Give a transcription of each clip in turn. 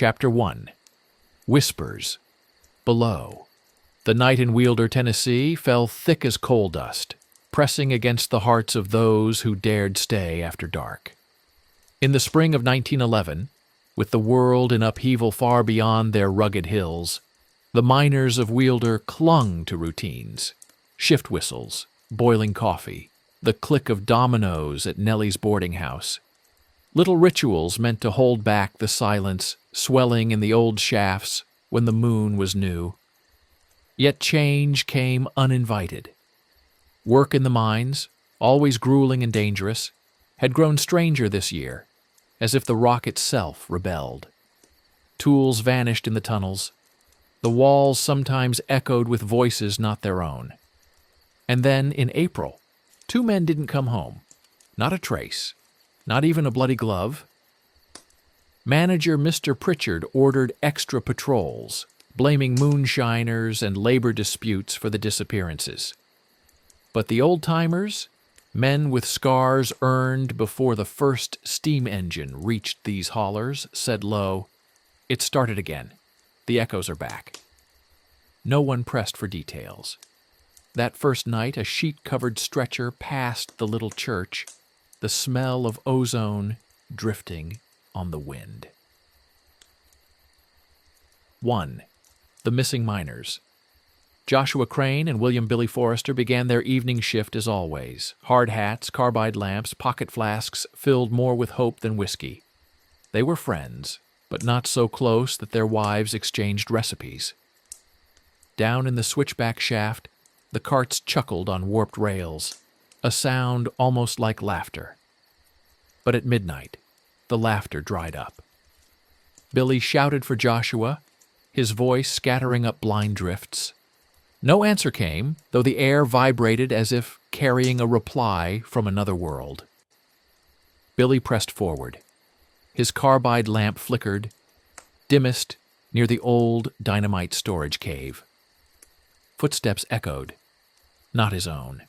Chapter 1. Whispers. Below. The night in Wielder, Tennessee, fell thick as coal dust, pressing against the hearts of those who dared stay after dark. In the spring of 1911, with the world in upheaval far beyond their rugged hills, the miners of Wielder clung to routines, shift whistles, boiling coffee, the click of dominoes at Nellie's boarding house. Little rituals meant to hold back the silence swelling in the old shafts when the moon was new. Yet change came uninvited. Work in the mines, always grueling and dangerous, had grown stranger this year, as if the rock itself rebelled. Tools vanished in the tunnels. The walls sometimes echoed with voices not their own. And then, in April, 2 men didn't come home. Not a trace. Not even a bloody glove. Manager Mr. Pritchard ordered extra patrols, blaming moonshiners and labor disputes for the disappearances. But the old-timers, men with scars earned before the first steam engine reached these hollers, said low, "It started again. The echoes are back." No one pressed for details. That first night, a sheet-covered stretcher passed the little church, the smell of ozone drifting on the wind. 1. The missing miners. Joshua Crane and William Billy Forrester began their evening shift as always. Hard hats, carbide lamps, pocket flasks filled more with hope than whiskey. They were friends, but not so close that their wives exchanged recipes. Down in the switchback shaft, the carts chuckled on warped rails, a sound almost like laughter. But at midnight, the laughter dried up. Billy shouted for Joshua, his voice scattering up blind drifts. No answer came, though the air vibrated as if carrying a reply from another world. Billy pressed forward. His carbide lamp flickered, dimmest near the old dynamite storage cave. Footsteps echoed, not his own.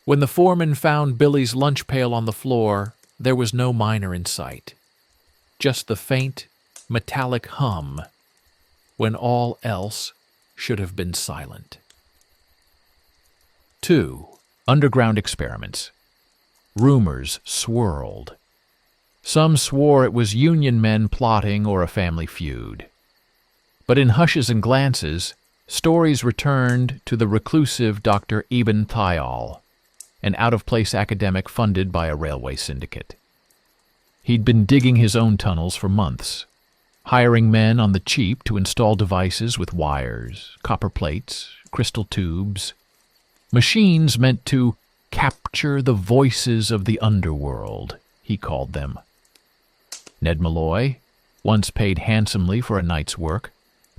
When the foreman found Billy's lunch pail on the floor, there was no miner in sight. Just the faint, metallic hum when all else should have been silent. 2. Underground experiments. Rumors swirled. Some swore it was Union men plotting or a family feud. But in hushes and glances, stories returned to the reclusive Dr. Eben Thial, an out-of-place academic funded by a railway syndicate. He'd been digging his own tunnels for months, hiring men on the cheap to install devices with wires, copper plates, crystal tubes, machines meant to capture the voices of the underworld, he called them. Ned Malloy, once paid handsomely for a night's work,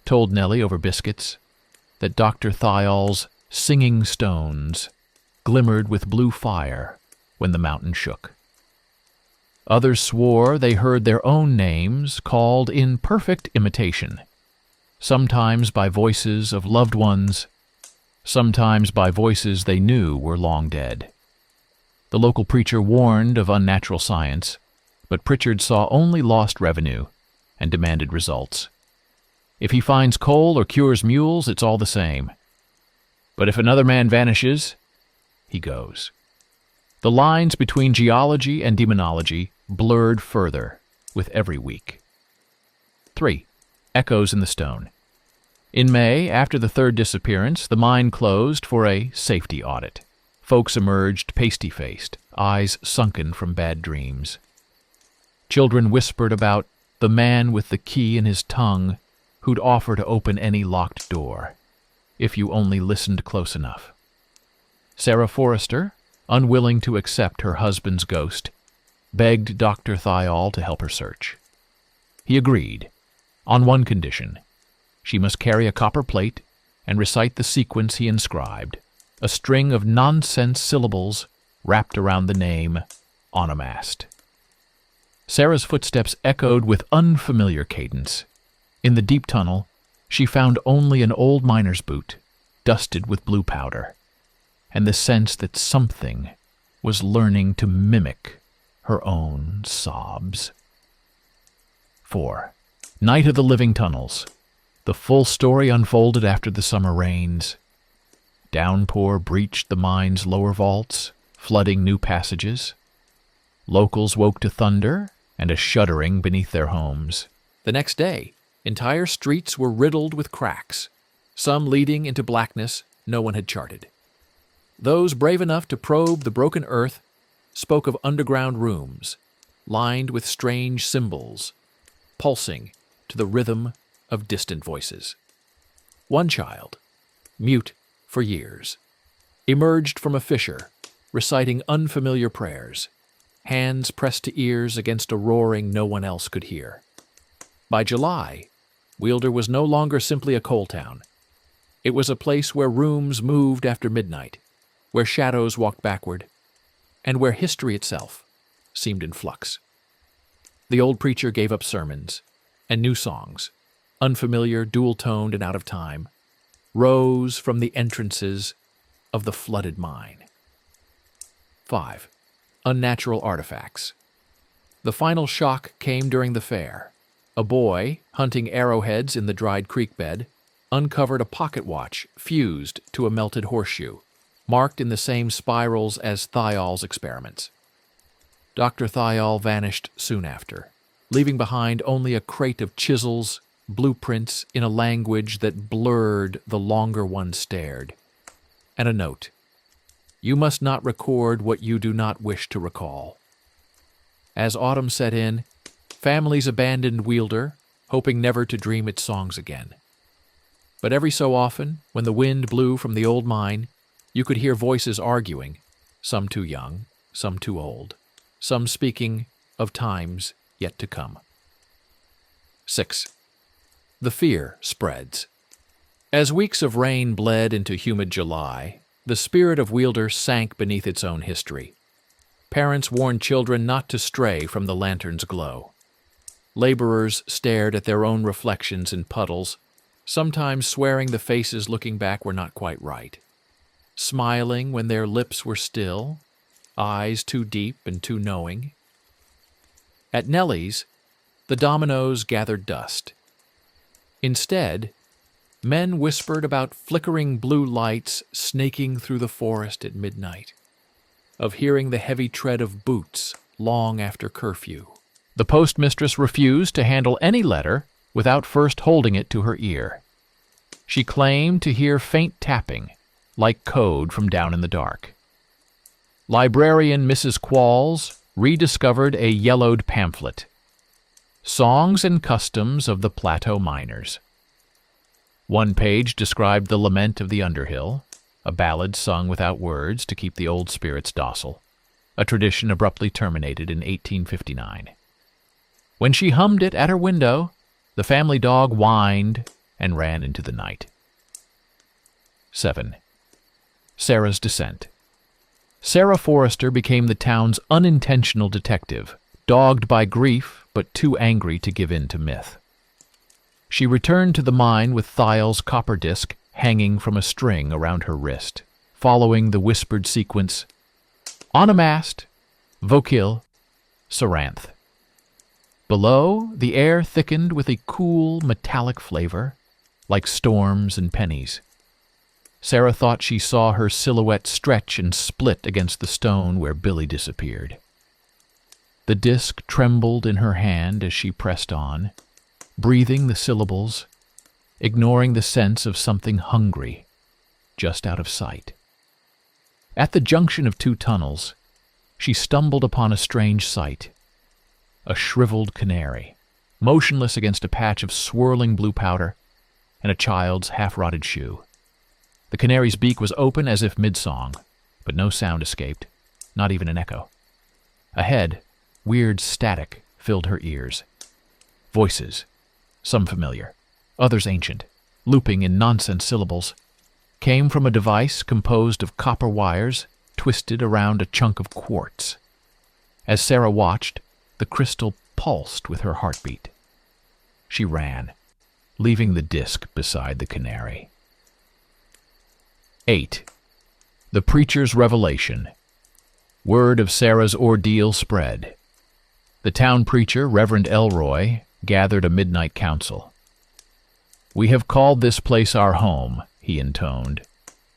told Nellie over biscuits that Dr. Thial's singing stones glimmered with blue fire when the mountain shook. Others swore they heard their own names called in perfect imitation, sometimes by voices of loved ones, sometimes by voices they knew were long dead. The local preacher warned of unnatural science, but Pritchard saw only lost revenue and demanded results. If he finds coal or cures mules, it's all the same. But if another man vanishes, he goes. The lines between geology and demonology blurred further with every week. 3. Echoes in the stone. In May, after the third disappearance, the mine closed for a safety audit. Folks emerged pasty-faced, eyes sunken from bad dreams. Children whispered about the man with the key in his tongue who'd offer to open any locked door, if you only listened close enough. Sarah Forrester, unwilling to accept her husband's ghost, begged Dr. Thial to help her search. He agreed, on one condition. She must carry a copper plate and recite the sequence he inscribed, a string of nonsense syllables wrapped around the name onomast. Sarah's footsteps echoed with unfamiliar cadence. In the deep tunnel, she found only an old miner's boot, dusted with blue powder, and the sense that something was learning to mimic her own sobs. 4. Night of the Living Tunnels. The full story unfolded after the summer rains. Downpour breached the mine's lower vaults, flooding new passages. Locals woke to thunder and a shuddering beneath their homes. The next day, entire streets were riddled with cracks, some leading into blackness no one had charted. Those brave enough to probe the broken earth spoke of underground rooms, lined with strange symbols, pulsing to the rhythm of distant voices. One child, mute for years, emerged from a fissure, reciting unfamiliar prayers, hands pressed to ears against a roaring no one else could hear. By July, Wielder was no longer simply a coal town. It was a place where rooms moved after midnight, where shadows walked backward, and where history itself seemed in flux. The old preacher gave up sermons, and new songs, unfamiliar, dual-toned, and out of time, rose from the entrances of the flooded mine. 5. Unnatural artifacts. The final shock came during the fair. A boy, hunting arrowheads in the dried creek bed, uncovered a pocket watch fused to a melted horseshoe, marked in the same spirals as Thial's experiments. Dr. Thial vanished soon after, leaving behind only a crate of chisels, blueprints in a language that blurred the longer one stared, and a note: "You must not record what you do not wish to recall." As autumn set in, families abandoned Wielder, hoping never to dream its songs again. But every so often, when the wind blew from the old mine, you could hear voices arguing, some too young, some too old, some speaking of times yet to come. 6. The fear spreads. As weeks of rain bled into humid July, the spirit of Wielder sank beneath its own history. Parents warned children not to stray from the lantern's glow. Laborers stared at their own reflections in puddles, sometimes swearing the faces looking back were not quite right, smiling when their lips were still, eyes too deep and too knowing. At Nellie's, the dominoes gathered dust. Instead, men whispered about flickering blue lights snaking through the forest at midnight, of hearing the heavy tread of boots long after curfew. The postmistress refused to handle any letter without first holding it to her ear. She claimed to hear faint tapping, like code from down in the dark. Librarian Mrs. Qualls rediscovered a yellowed pamphlet, Songs and Customs of the Plateau Miners. One page described the lament of the Underhill, a ballad sung without words to keep the old spirits docile, a tradition abruptly terminated in 1859. When she hummed it at her window, the family dog whined and ran into the night. 7. Sarah's descent. Sarah Forrester became the town's unintentional detective, dogged by grief but too angry to give in to myth. She returned to the mine with Thial's copper disc hanging from a string around her wrist, following the whispered sequence: Onomast, Vokil, Saranth. Below, the air thickened with a cool, metallic flavor, like storms and pennies. Sarah thought she saw her silhouette stretch and split against the stone where Billy disappeared. The disc trembled in her hand as she pressed on, breathing the syllables, ignoring the sense of something hungry, just out of sight. At the junction of two tunnels, she stumbled upon a strange sight. A shriveled canary, motionless against a patch of swirling blue powder, and a child's half-rotted shoe. The canary's beak was open as if mid-song, but no sound escaped, not even an echo. Ahead, weird static filled her ears. Voices, some familiar, others ancient, looping in nonsense syllables, came from a device composed of copper wires twisted around a chunk of quartz. As Sarah watched, the crystal pulsed with her heartbeat. She ran, leaving the disc beside the canary. 8. The preacher's revelation. Word of Sarah's ordeal spread. The town preacher, Reverend Elroy, gathered a midnight council. "We have called this place our home," he intoned,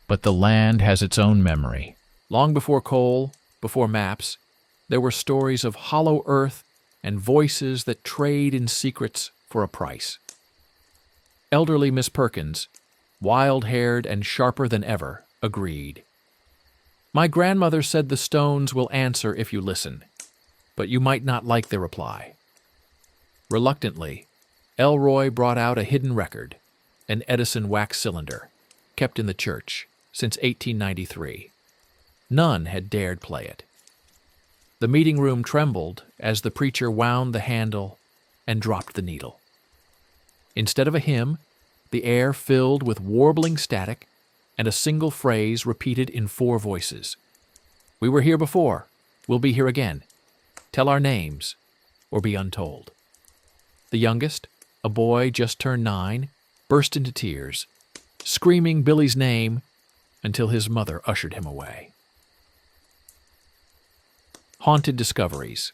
"but the land has its own memory." Long before coal, before maps, there were stories of hollow earth and voices that trade in secrets for a price. Elderly Miss Perkins, wild-haired and sharper than ever, agreed. "My grandmother said the stones will answer if you listen, but you might not like their reply." Reluctantly, Elroy brought out a hidden record, an Edison wax cylinder, kept in the church since 1893. None had dared play it. The meeting room trembled as the preacher wound the handle and dropped the needle. Instead of a hymn, the air filled with warbling static and a single phrase repeated in 4 voices. "We were here before. We'll be here again. Tell our names, or be untold." The youngest, a boy just turned 9, burst into tears, screaming Billy's name until his mother ushered him away. Haunted discoveries.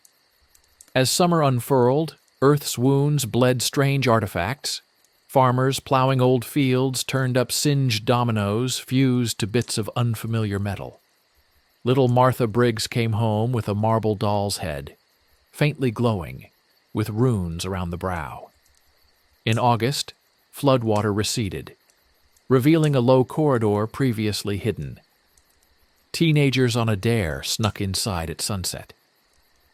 As summer unfurled, Earth's wounds bled strange artifacts. Farmers plowing old fields turned up singed dominoes fused to bits of unfamiliar metal. Little Martha Briggs came home with a marble doll's head, faintly glowing, with runes around the brow. In August, floodwater receded, revealing a low corridor previously hidden. Teenagers on a dare snuck inside at sunset.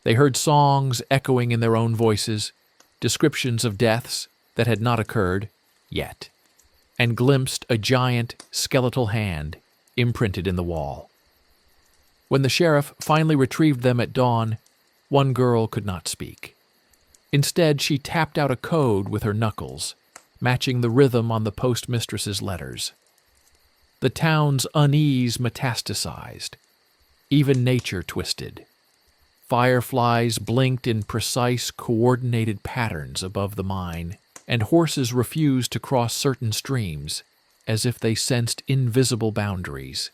They heard songs echoing in their own voices, descriptions of deaths that had not occurred yet, and glimpsed a giant, skeletal hand imprinted in the wall. When the sheriff finally retrieved them at dawn, one girl could not speak. Instead, she tapped out a code with her knuckles, matching the rhythm on the postmistress's letters. The town's unease metastasized. Even nature twisted. Fireflies blinked in precise, coordinated patterns above the mine, and horses refused to cross certain streams, as if they sensed invisible boundaries.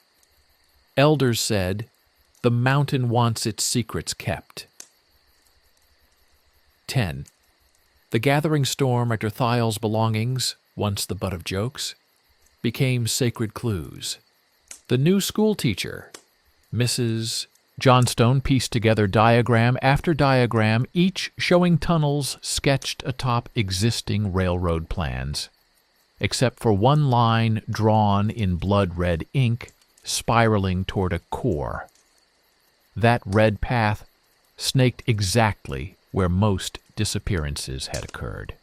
Elders said, "The mountain wants its secrets kept." 10. The gathering storm at Erthile's belongings, once the butt of jokes, became sacred clues. The new schoolteacher, Mrs. Johnstone, pieced together diagram after diagram, each showing tunnels sketched atop existing railroad plans, except for one line drawn in blood-red ink spiraling toward a core. That red path snaked exactly where most disappearances had occurred.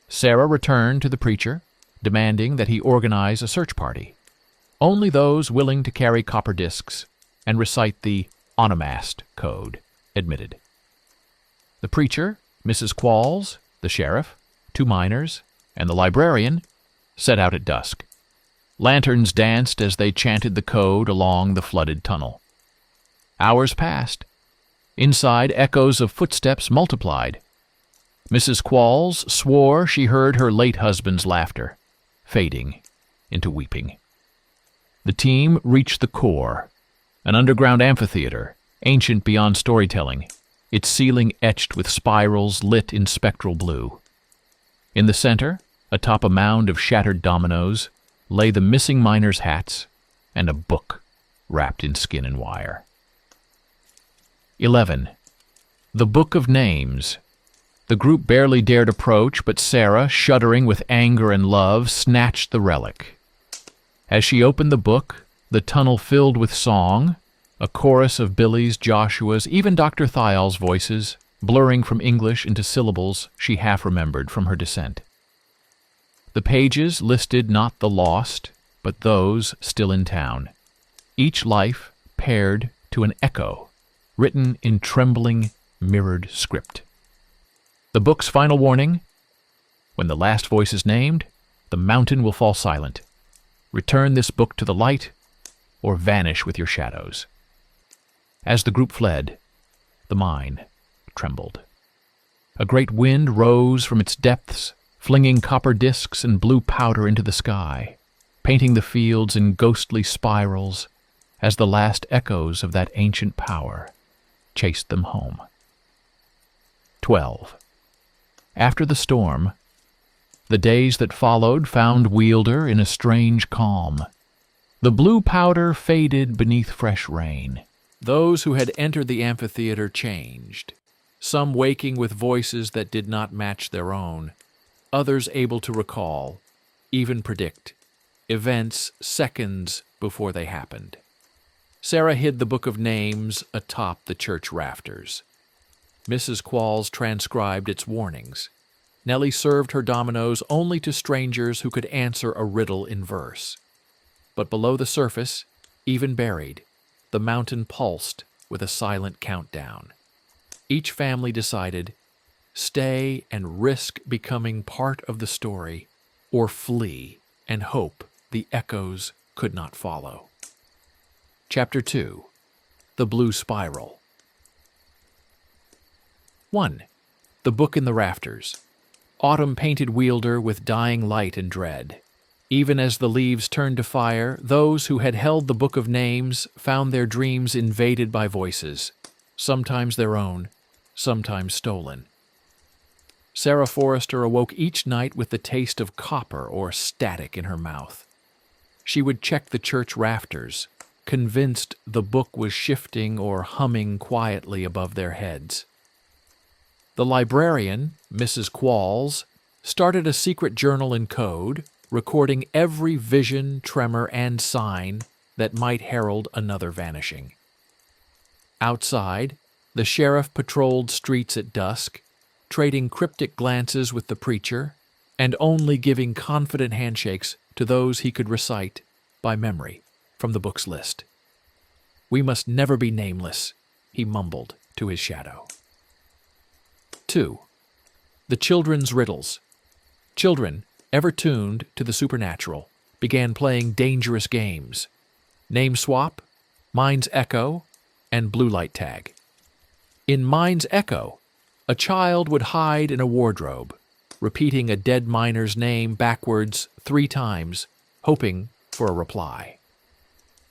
Sarah returned to the preacher, demanding that he organize a search party. Only those willing to carry copper discs and recite the onomast code admitted. The preacher, Mrs. Qualls, the sheriff, 2 miners, and the librarian set out at dusk. Lanterns danced as they chanted the code along the flooded tunnel. Hours passed. Inside, echoes of footsteps multiplied. Mrs. Qualls swore she heard her late husband's laughter, fading into weeping. The team reached the core, an underground amphitheater, ancient beyond storytelling, its ceiling etched with spirals lit in spectral blue. In the center, atop a mound of shattered dominoes, lay the missing miners' hats and a book wrapped in skin and wire. 11. The Book of Names. The group barely dared approach, but Sarah, shuddering with anger and love, snatched the relic. As she opened the book, the tunnel filled with song, a chorus of Billy's, Joshua's, even Dr. Thial's voices, blurring from English into syllables she half remembered from her descent. The pages listed not the lost, but those still in town, each life paired to an echo, written in trembling, mirrored script. The book's final warning: when the last voice is named, the mountain will fall silent. Return this book to the light, or vanish with your shadows. As the group fled, the mine trembled. A great wind rose from its depths, flinging copper discs and blue powder into the sky, painting the fields in ghostly spirals as the last echoes of that ancient power chased them home. 12. After the storm, the days that followed found Wielder in a strange calm. The blue powder faded beneath fresh rain. Those who had entered the amphitheater changed, some waking with voices that did not match their own, others able to recall, even predict, events seconds before they happened. Sarah hid the book of names atop the church rafters. Mrs. Qualls transcribed its warnings. Nellie served her dominoes only to strangers who could answer a riddle in verse. But below the surface, even buried, the mountain pulsed with a silent countdown. Each family decided, stay and risk becoming part of the story, or flee and hope the echoes could not follow. Chapter 2. The Blue Spiral. 1. The Book in the Rafters. Autumn painted Wielder with dying light and dread. Even as the leaves turned to fire, those who had held the Book of Names found their dreams invaded by voices, sometimes their own, sometimes stolen. Sarah Forrester awoke each night with the taste of copper or static in her mouth. She would check the church rafters, convinced the book was shifting or humming quietly above their heads. The librarian, Mrs. Qualls, started a secret journal in code, recording every vision, tremor, and sign that might herald another vanishing. Outside, the sheriff patrolled streets at dusk, trading cryptic glances with the preacher, and only giving confident handshakes to those he could recite, by memory, from the book's list. "We must never be nameless," he mumbled to his shadow. 2. The Children's Riddles. Children, ever tuned to the supernatural, began playing dangerous games. Name Swap, Mind's Echo, and Blue Light Tag. In Mind's Echo, a child would hide in a wardrobe, repeating a dead miner's name backwards 3 times, hoping for a reply.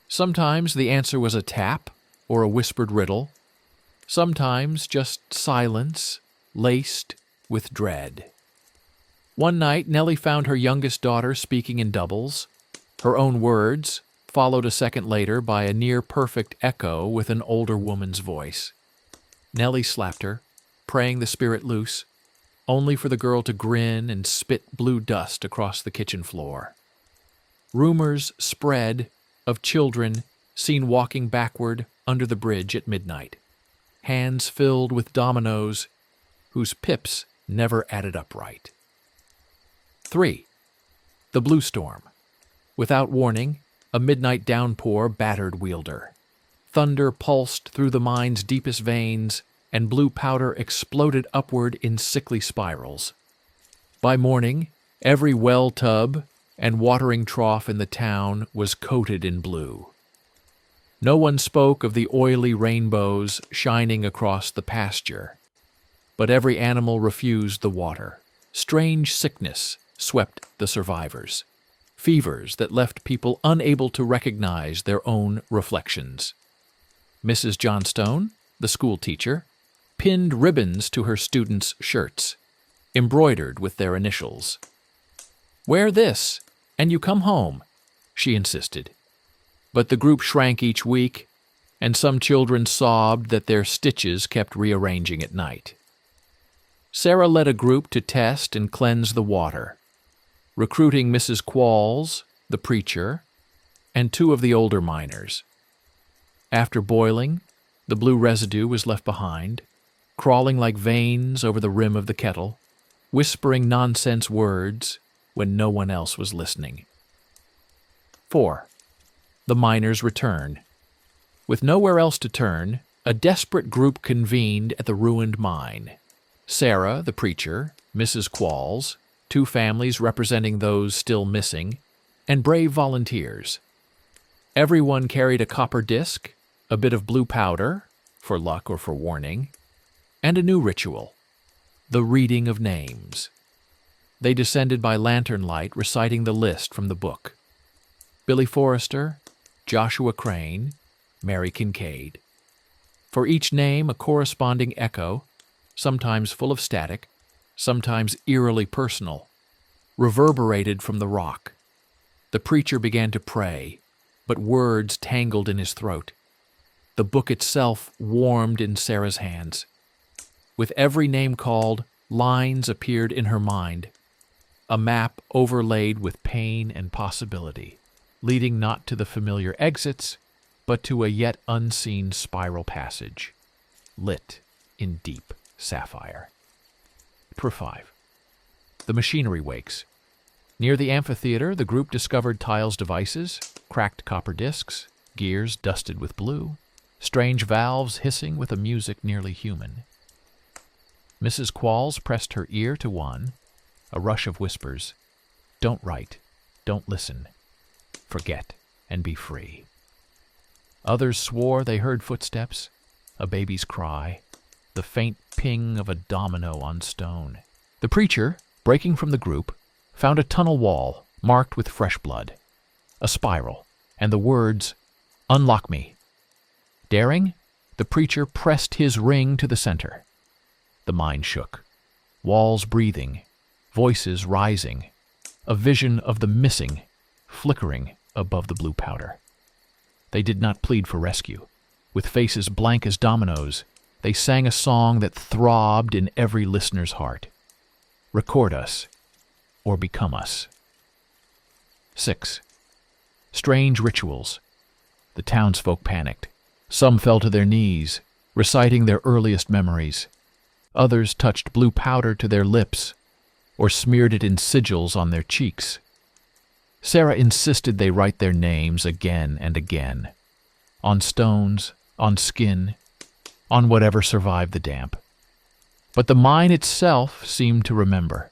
Sometimes the answer was a tap or a whispered riddle, sometimes just silence laced with dread. One night, Nellie found her youngest daughter speaking in doubles, her own words, followed a second later by a near-perfect echo with an older woman's voice. Nellie slapped her, praying the spirit loose, only for the girl to grin and spit blue dust across the kitchen floor. Rumors spread of children seen walking backward under the bridge at midnight, hands filled with dominoes whose pips never added up right. 3. The Blue Storm. Without warning, a midnight downpour battered Wielder. Thunder pulsed through the mine's deepest veins, and blue powder exploded upward in sickly spirals. By morning, every well tub and watering trough in the town was coated in blue. No one spoke of the oily rainbows shining across the pasture, but every animal refused the water. Strange sickness swept the survivors, fevers that left people unable to recognize their own reflections. Mrs. Johnstone, the school teacher, pinned ribbons to her students' shirts, embroidered with their initials. "Wear this, and you come home," she insisted. But the group shrank each week, and some children sobbed that their stitches kept rearranging at night. Sarah led a group to test and cleanse the water, recruiting Mrs. Qualls, the preacher, and 2 of the older miners. After boiling, the blue residue was left behind, crawling like veins over the rim of the kettle, whispering nonsense words when no one else was listening. 4. The miners' return. With nowhere else to turn, a desperate group convened at the ruined mine. Sarah, the preacher, Mrs. Qualls, 2 families representing those still missing, and brave volunteers. Everyone carried a copper disc, a bit of blue powder, for luck or for warning, and a new ritual, the reading of names. They descended by lantern light, reciting the list from the book. Billy Forrester, Joshua Crane, Mary Kincaid. For each name, a corresponding echo, sometimes full of static, sometimes eerily personal, reverberated from the rock. The preacher began to pray, but words tangled in his throat. The book itself warmed in Sarah's hands. With every name called, lines appeared in her mind, a map overlaid with pain and possibility, leading not to the familiar exits, but to a yet unseen spiral passage, lit in deep sapphire. Chapter 5. The machinery wakes. Near the amphitheater, the group discovered Tile's devices, cracked copper discs, gears dusted with blue, strange valves hissing with a music nearly human. Mrs. Qualls pressed her ear to one, a rush of whispers. Don't write, don't listen, forget, and be free. Others swore they heard footsteps, a baby's cry, the faint ping of a domino on stone. The preacher, breaking from the group, found a tunnel wall marked with fresh blood, a spiral, and the words, "Unlock me." Daring, the preacher pressed his ring to the center. The mine shook, walls breathing, voices rising, a vision of the missing, flickering above the blue powder. They did not plead for rescue. With faces blank as dominoes, they sang a song that throbbed in every listener's heart. Record us, or become us. 6. Strange rituals. The townsfolk panicked. Some fell to their knees, reciting their earliest memories. Others touched blue powder to their lips, or smeared it in sigils on their cheeks. Sarah insisted they write their names again and again, on stones, on skin, on whatever survived the damp. But the mine itself seemed to remember,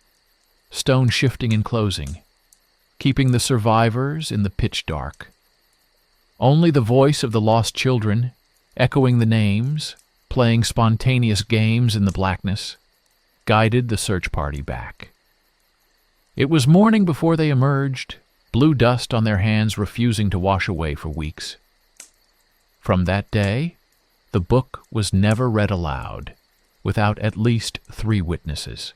stone shifting and closing, keeping the survivors in the pitch dark. Only the voice of the lost children, echoing the names, playing spontaneous games in the blackness, guided the search party back. It was morning before they emerged, blue dust on their hands refusing to wash away for weeks. From that day, the book was never read aloud, without at least 3 witnesses.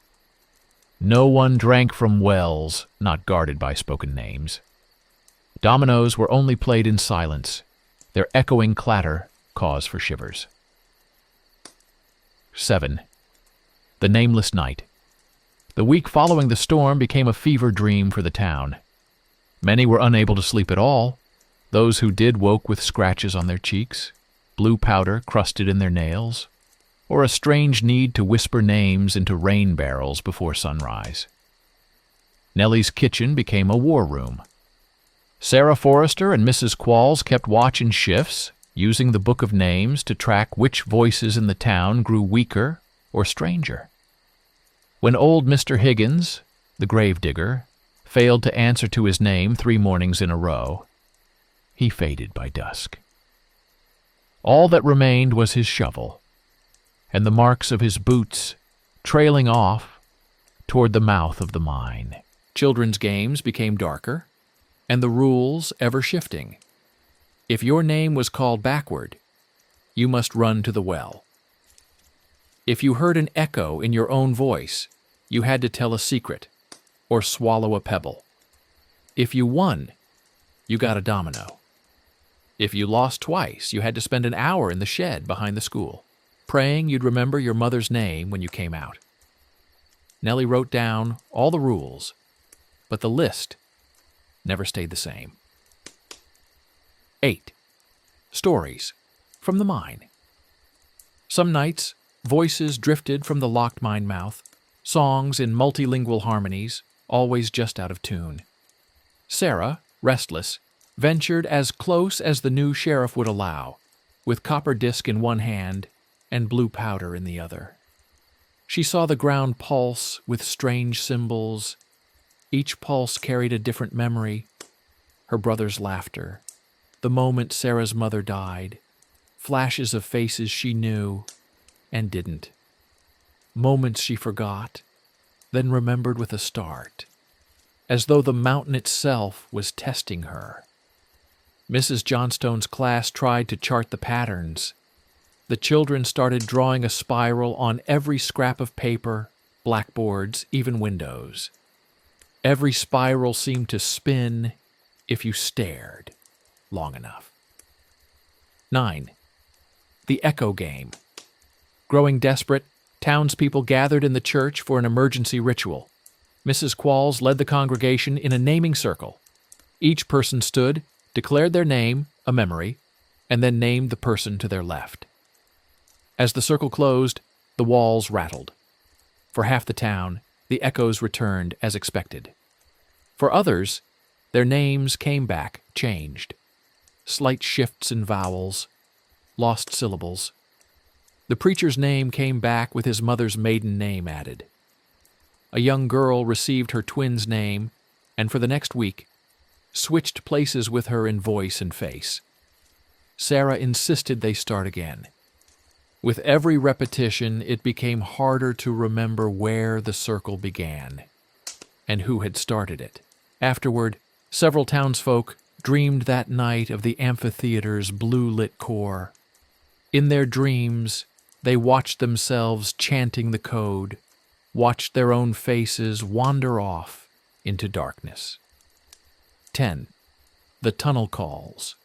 No one drank from wells not guarded by spoken names. Dominoes were only played in silence, their echoing clatter cause for shivers. 7. The nameless night. The week following the storm became a fever dream for the town. Many were unable to sleep at all. Those who did woke with scratches on their cheeks, blue powder crusted in their nails, or a strange need to whisper names into rain barrels before sunrise. Nellie's kitchen became a war room. Sarah Forrester and Mrs. Qualls kept watch in shifts, using the book of names to track which voices in the town grew weaker or stranger. When old Mr. Higgins, the gravedigger, failed to answer to his name 3 mornings in a row, he faded by dusk. All that remained was his shovel, and the marks of his boots trailing off toward the mouth of the mine. Children's games became darker, and the rules ever shifting. If your name was called backward, you must run to the well. If you heard an echo in your own voice, you had to tell a secret or swallow a pebble. If you won, you got a domino. If you lost twice, you had to spend an hour in the shed behind the school, praying you'd remember your mother's name when you came out. Nellie wrote down all the rules, but the list never stayed the same. 8. Stories from the mine. Some nights, voices drifted from the locked mine mouth, songs in multilingual harmonies, always just out of tune. Sarah, restless, ventured as close as the new sheriff would allow, with copper disc in one hand and blue powder in the other. She saw the ground pulse with strange symbols. Each pulse carried a different memory. Her brother's laughter, the moment Sarah's mother died, flashes of faces she knew and didn't, moments she forgot, then remembered with a start, as though the mountain itself was testing her. Mrs. Johnstone's class tried to chart the patterns. The children started drawing a spiral on every scrap of paper blackboards, even windows. Every spiral seemed to spin if you stared long enough. 9. The Echo Game. Growing desperate, townspeople gathered in the church for an emergency ritual. Mrs. Qualls led the congregation in a naming circle. Each person stood, declared their name, a memory, and then named the person to their left. As the circle closed, the walls rattled. For half the town, the echoes returned as expected. For others, their names came back, changed. Slight shifts in vowels, lost syllables. The preacher's name came back with his mother's maiden name added. A young girl received her twin's name, and for the next week, switched places with her in voice and face. Sarah insisted they start again. With every repetition, it became harder to remember where the circle began and who had started it. Afterward, several townsfolk dreamed that night of the amphitheater's blue-lit core. In their dreams, they watched themselves chanting the code, watched their own faces wander off into darkness. 10. The Tunnel Calls.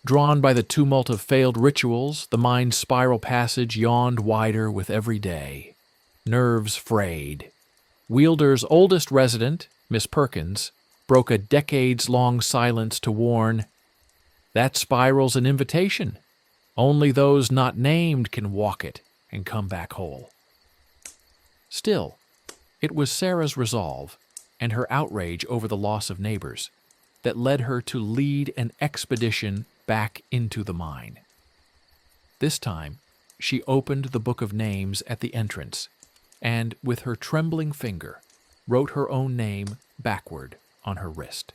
Drawn by the tumult of failed rituals, the mind's spiral passage yawned wider with every day. Nerves frayed. Wielder's oldest resident, Miss Perkins, broke a decades-long silence to warn, "That spiral's an invitation. Only those not named can walk it and come back whole." Still, it was Sarah's resolve and her outrage over the loss of neighbors that led her to lead an expedition back into the mine. This time, she opened the book of names at the entrance and, with her trembling finger, wrote her own name backward on her wrist.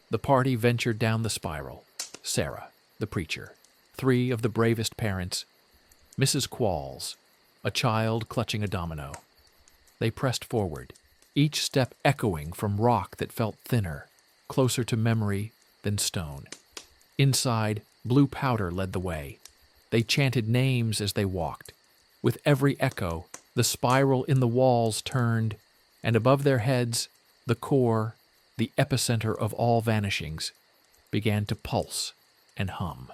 The party ventured down the spiral. Sarah, the preacher, 3 of the bravest parents, Mrs. Qualls, a child clutching a domino. They pressed forward, each step echoing from rock that felt thinner, closer to memory than stone. Inside, blue powder led the way. They chanted names as they walked. With every echo, the spiral in the walls turned, and above their heads, the core, the epicenter of all vanishings, began to pulse and hum.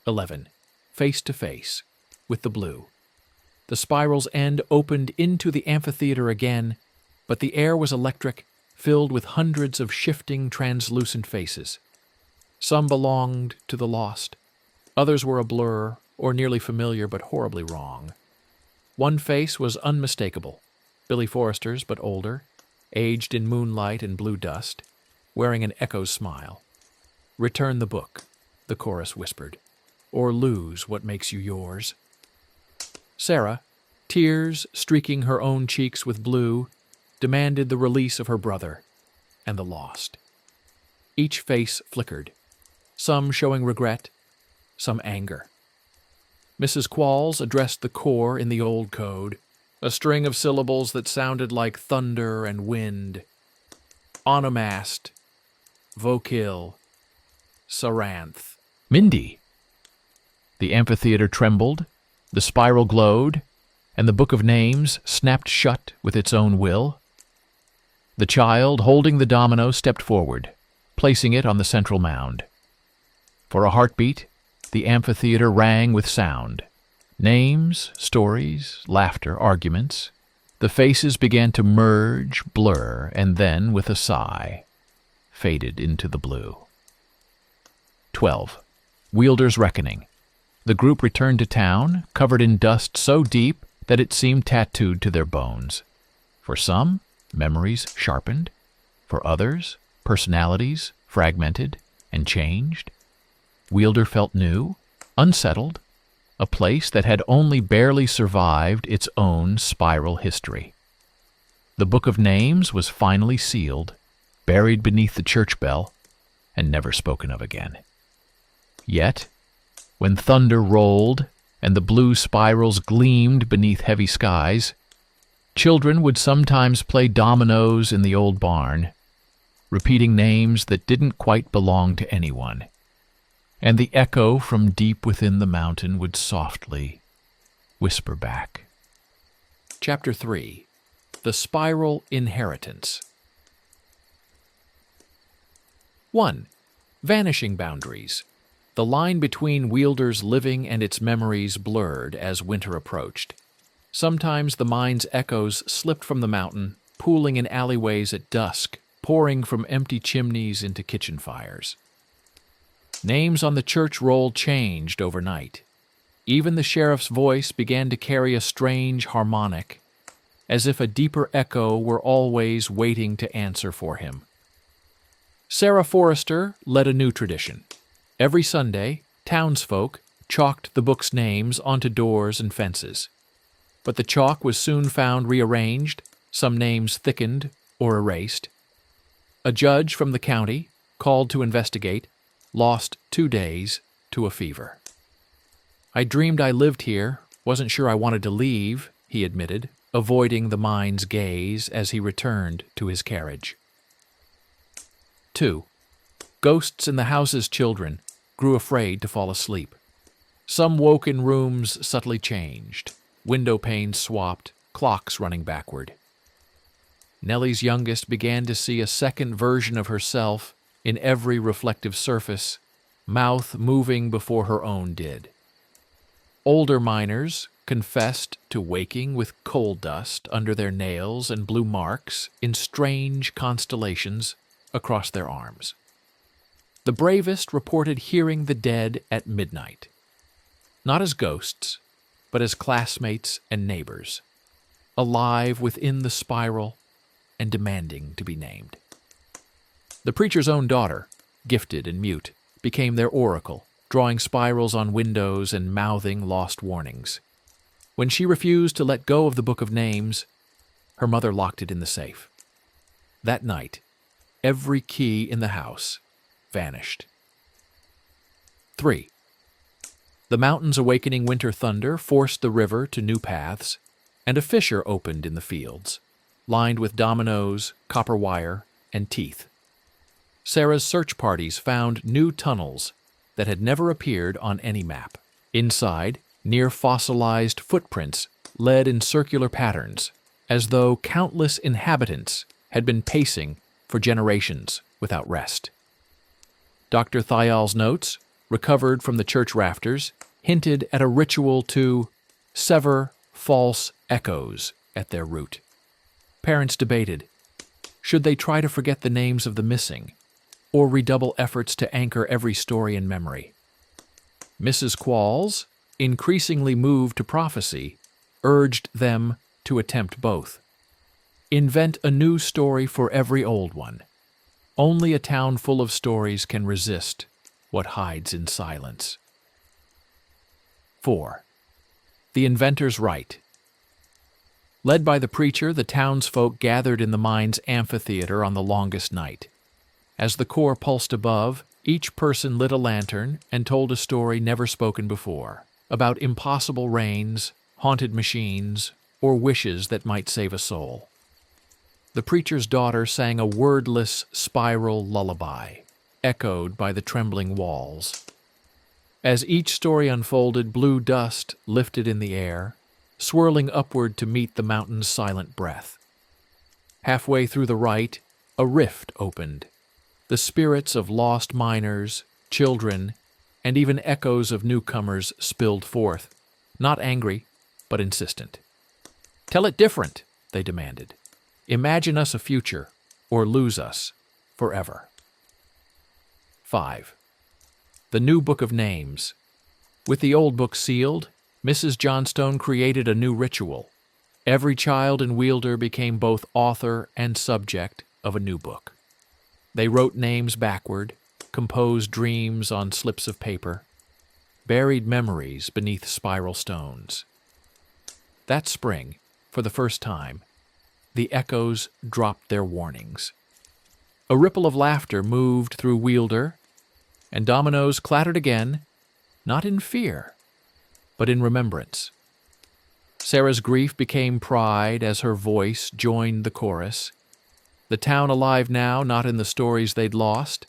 11. Face to face, with the blue. The spiral's end opened into the amphitheater again, but the air was electric, filled with hundreds of shifting, translucent faces. Some belonged to the lost. Others were a blur, or nearly familiar but horribly wrong. One face was unmistakable, Billy Forrester's but older, aged in moonlight and blue dust, wearing an echo's smile. "Return the book," the chorus whispered, "or lose what makes you yours." Sarah, tears streaking her own cheeks with blue, demanded the release of her brother and the lost. Each face flickered, some showing regret, some anger. Mrs. Qualls addressed the core in the old code, a string of syllables that sounded like thunder and wind. Onomast, Vokil, Saranth. Mindy. The amphitheater trembled, the spiral glowed, and the book of names snapped shut with its own will. The child, holding the domino, stepped forward, placing it on the central mound. For a heartbeat, the amphitheater rang with sound. Names, stories, laughter, arguments. The faces began to merge, blur, and then, with a sigh, faded into the blue. 12. Wielder's Reckoning. The group returned to town, covered in dust so deep that it seemed tattooed to their bones. For some, memories sharpened. For others, personalities fragmented and changed. Wielder felt new, unsettled, a place that had only barely survived its own spiral history. The book of names was finally sealed, buried beneath the church bell, and never spoken of again. Yet, when thunder rolled and the blue spirals gleamed beneath heavy skies, children would sometimes play dominoes in the old barn, repeating names that didn't quite belong to anyone. And the echo from deep within the mountain would softly whisper back. Chapter 3. The Spiral Inheritance. 1. Vanishing boundaries. The line between Wielder's living and its memories blurred as winter approached. Sometimes the mind's echoes slipped from the mountain, pooling in alleyways at dusk, pouring from empty chimneys into kitchen fires. Names on the church roll changed overnight. Even the sheriff's voice began to carry a strange harmonic, as if a deeper echo were always waiting to answer for him. Sarah Forrester led a new tradition. Every Sunday, townsfolk chalked the book's names onto doors and fences. But the chalk was soon found rearranged, some names thickened or erased. A judge from the county, called to investigate, lost 2 days to a fever. "I dreamed I lived here, wasn't sure I wanted to leave," he admitted, avoiding the mind's gaze as he returned to his carriage. 2. Ghosts in the house's children grew afraid to fall asleep. Some woke in rooms subtly changed, window panes swapped, clocks running backward. Nellie's youngest began to see a second version of herself in every reflective surface, mouth moving before her own did. Older miners confessed to waking with coal dust under their nails and blue marks in strange constellations across their arms. The bravest reported hearing the dead at midnight, not as ghosts, but as classmates and neighbors, alive within the spiral and demanding to be named. The preacher's own daughter, gifted and mute, became their oracle, drawing spirals on windows and mouthing lost warnings. When she refused to let go of the book of names, her mother locked it in the safe. That night, every key in the house vanished. 3. The mountain's awakening winter thunder forced the river to new paths, and a fissure opened in the fields, lined with dominoes, copper wire, and teeth. Sarah's search parties found new tunnels that had never appeared on any map. Inside, near fossilized footprints led in circular patterns, as though countless inhabitants had been pacing for generations without rest. Dr. Thial's notes, recovered from the church rafters, hinted at a ritual to sever false echoes at their root. Parents debated, should they try to forget the names of the missing, or redouble efforts to anchor every story in memory? Mrs. Qualls, increasingly moved to prophecy, urged them to attempt both. Invent a new story for every old one. Only a town full of stories can resist what hides in silence. 4. The inventor's right. Led by the preacher, the townsfolk gathered in the mine's amphitheater on the longest night. As the core pulsed above, each person lit a lantern and told a story never spoken before, about impossible rains, haunted machines, or wishes that might save a soul. The preacher's daughter sang a wordless spiral lullaby, echoed by the trembling walls. As each story unfolded, blue dust lifted in the air, swirling upward to meet the mountain's silent breath. Halfway through the rite, a rift opened. The spirits of lost miners, children, and even echoes of newcomers spilled forth, not angry, but insistent. "Tell it different," they demanded. "Imagine us a future, or lose us forever." 5. The new book of names. With the old book sealed, Mrs. Johnstone created a new ritual. Every child in Wielder became both author and subject of a new book. They wrote names backward, composed dreams on slips of paper, buried memories beneath spiral stones. That spring, for the first time, the echoes dropped their warnings. A ripple of laughter moved through Wielder, and dominoes clattered again, not in fear, but in remembrance. Sarah's grief became pride as her voice joined the chorus. The town alive now, not in the stories they'd lost,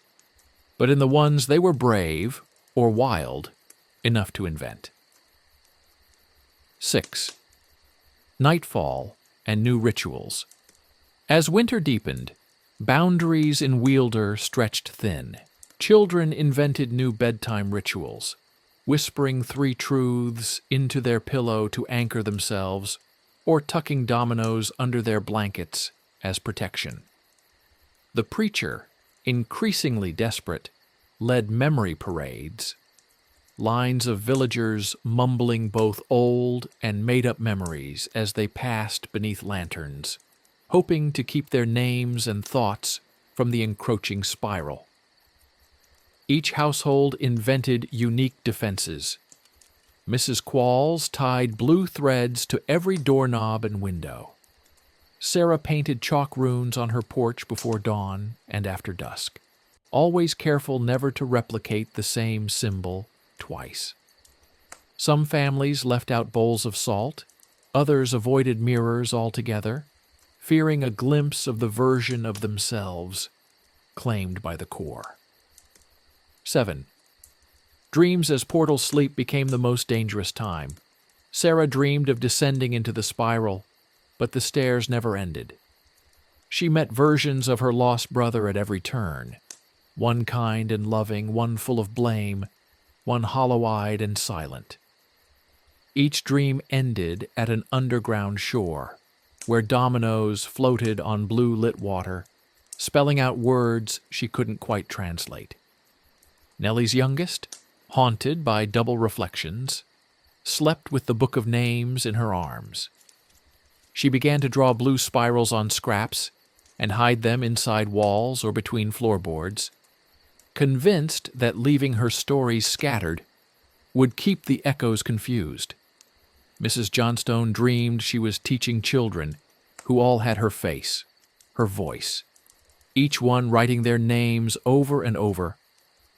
but in the ones they were brave, or wild, enough to invent. 6. Nightfall and new rituals. As winter deepened, boundaries in Wielder stretched thin. Children invented new bedtime rituals, whispering 3 truths into their pillow to anchor themselves, or tucking dominoes under their blankets as protection. The preacher, increasingly desperate, led memory parades, lines of villagers mumbling both old and made-up memories as they passed beneath lanterns, hoping to keep their names and thoughts from the encroaching spiral. Each household invented unique defenses. Mrs. Qualls tied blue threads to every doorknob and window. Sarah painted chalk runes on her porch before dawn and after dusk, always careful never to replicate the same symbol twice. Some families left out bowls of salt, others avoided mirrors altogether, fearing a glimpse of the version of themselves claimed by the core. 7. Dreams as portal sleep became the most dangerous time. Sarah dreamed of descending into the spiral, but the stairs never ended. She met versions of her lost brother at every turn, one kind and loving, one full of blame, one hollow-eyed and silent. Each dream ended at an underground shore, where dominoes floated on blue-lit water, spelling out words she couldn't quite translate. Nellie's youngest, haunted by double reflections, slept with the book of names in her arms. She began to draw blue spirals on scraps and hide them inside walls or between floorboards, convinced that leaving her stories scattered would keep the echoes confused. Mrs. Johnstone dreamed she was teaching children who all had her face, her voice, each one writing their names over and over